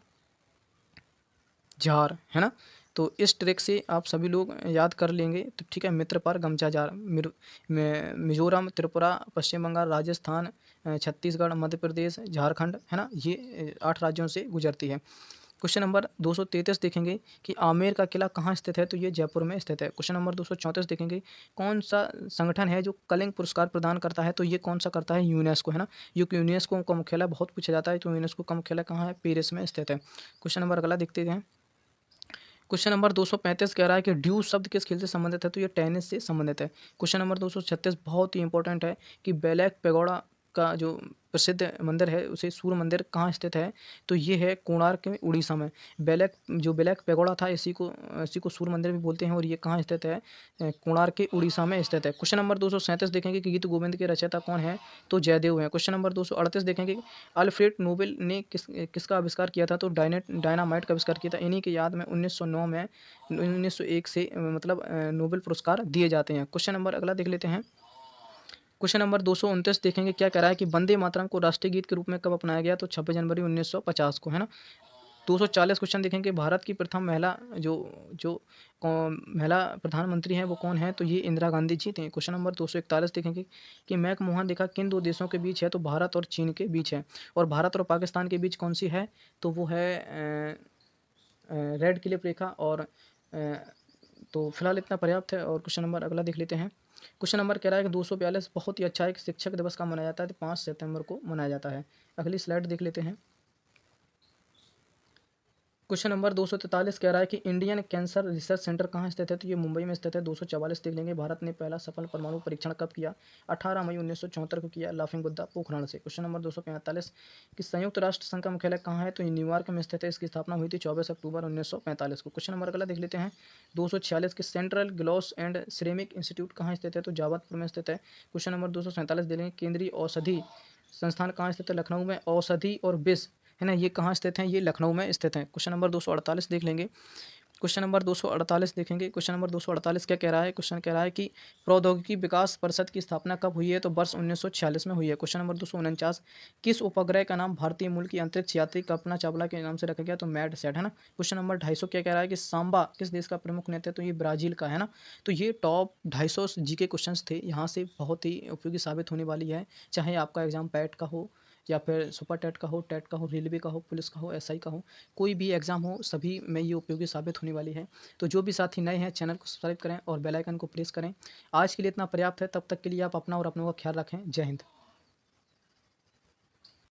जार, है ना। तो इस ट्रिक से आप सभी लोग याद कर लेंगे तो ठीक है। मित्र, पर, गमछा, जार। मिजोरम, त्रिपुरा, पश्चिम बंगाल, राजस्थान, छत्तीसगढ़, मध्य प्रदेश, झारखंड, है ना। ये 8 राज्यों से गुजरती है। क्वेश्चन नंबर 233 देखेंगे कि आमेर का किला कहाँ स्थित है? तो ये जयपुर में स्थित है। क्वेश्चन नंबर 234 देखेंगे, कौन सा संगठन है जो कलिंग पुरस्कार प्रदान करता है? तो ये कौन सा करता है? यूनेस्को, है ना। यूनेस्को का मुख्यालय बहुत पूछा जाता है, तो यूनेस्को का मुख्यालय कहाँ है? पेरिस में स्थित है। क्वेश्चन नंबर अगला देखते हैं। क्वेश्चन नंबर 235 कह रहा है कि ड्यू शब्द किस खेल से संबंधित है? तो ये टेनिस से संबंधित है। क्वेश्चन नंबर 236 बहुत ही इंपॉर्टेंट है कि बेलैक पैगोडा का जो प्रसिद्ध मंदिर है उसे सूर्य मंदिर कहाँ स्थित है? तो ये है कोणार्क में, उड़ीसा में। बेलैक पैगोडा था, इसी को सूर्य मंदिर भी बोलते हैं और ये कहाँ स्थित है? कोणार्क के उड़ीसा में स्थित है। क्वेश्चन नंबर 237 देखेंगे कि गीत गोविंद के रचयिता कौन है? तो जयदेव हैं। क्वेश्चन नंबर 238 देखेंगे, अल्फ्रेड नोबेल ने किसका आविष्कार किया था? तो डायनामाइट का आविष्कार किया था। इन्हीं की याद में 1909 में 1901 से नोबेल पुरस्कार दिए जाते हैं। क्वेश्चन नंबर अगला देख लेते हैं। क्वेश्चन नंबर 229 देखेंगे, क्या कह रहा है कि वंदे मातरम को राष्ट्रीय गीत के रूप में कब अपनाया गया? तो 26 जनवरी 1950 को, है ना। 240 क्वेश्चन देखेंगे, भारत की प्रथम महिला जो जो महिला प्रधानमंत्री हैं वो कौन है? तो ये इंदिरा गांधी जी थे। क्वेश्चन नंबर 241 देखेंगे कि मैकमोहन रेखा किन दो देशों के बीच है? तो भारत और चीन के बीच है। और भारत और पाकिस्तान के बीच कौन सी है? तो वो है रेड क्लिफ रेखा। और तो फिलहाल इतना पर्याप्त है। और क्वेश्चन नंबर अगला देख लेते हैं। क्वेश्चन नंबर कह रहा है कि 242 बहुत ही अच्छा है कि शिक्षक दिवस का मनाया जाता है? तो 5 सितंबर को मनाया जाता है। अगली स्लाइड देख लेते हैं। क्वेश्चन नंबर 243 कह रहा है कि इंडियन कैंसर रिसर्च सेंटर कहाँ स्थित है? तो ये मुंबई में स्थित है। 244 देख लेंगे, भारत ने पहला सफल परमाणु परीक्षण कब किया? 18 मई 1974 को किया, लाफिंग बुद्धा पोखरण से। क्वेश्चन नंबर 245 कि संयुक्त राष्ट्र संघ का मुख्यालय कहाँ है? तो ये न्यूयॉर्क में स्थित है। इसकी स्थापना हुई थी 24 अक्टूबर 1945 को। क्वेश्चन नंबर अगला देख लेते हैं। 246 कि central gloss and ceramic institute कहाँ स्थित है? तो जावतपुर में स्थित है। क्वेश्चन नंबर 247 दे लेंगे, केंद्रीय औषधि संस्थान कहाँ स्थित है? लखनऊ में। औषधि और विष, है ना, ये कहाँ स्थित हैं? ये लखनऊ में स्थित हैं। क्वेश्चन नंबर 248 देख लेंगे। क्वेश्चन नंबर 248 देखेंगे। क्वेश्चन नंबर 248 क्या कह रहा है? क्वेश्चन कह रहा है कि प्रौद्योगिकी विकास परिषद की स्थापना कब हुई है? तो वर्ष 1946 में हुई है। क्वेश्चन नंबर 249 किस उपग्रह का नाम भारतीय मूल की अंतरिक्ष यात्री कल्पना चावला के नाम से रखा गया? तो मैड सेट, है ना। क्वेश्चन नंबर 250 क्या कह रहा है कि सांबा किस देश का प्रमुख नृत्य है? तो ये ब्राजील का, है ना। तो ये टॉप 250 जीके क्वेश्चंस थे, यहाँ से बहुत ही उपयोगी साबित होने वाली है। चाहे आपका एग्जाम पैट का हो या फिर सुपर टेट का हो, टेट का हो, रेलवे का हो, पुलिस का हो, एसआई का हो, कोई भी एग्जाम हो, सभी में ये उपयोगी साबित होने वाली है। तो जो भी साथी नए हैं चैनल को सब्सक्राइब करें और बेल आइकन को प्रेस करें। आज के लिए इतना पर्याप्त है। तब तक के लिए आप अपना और अपनों का ख्याल रखें। जय हिंद।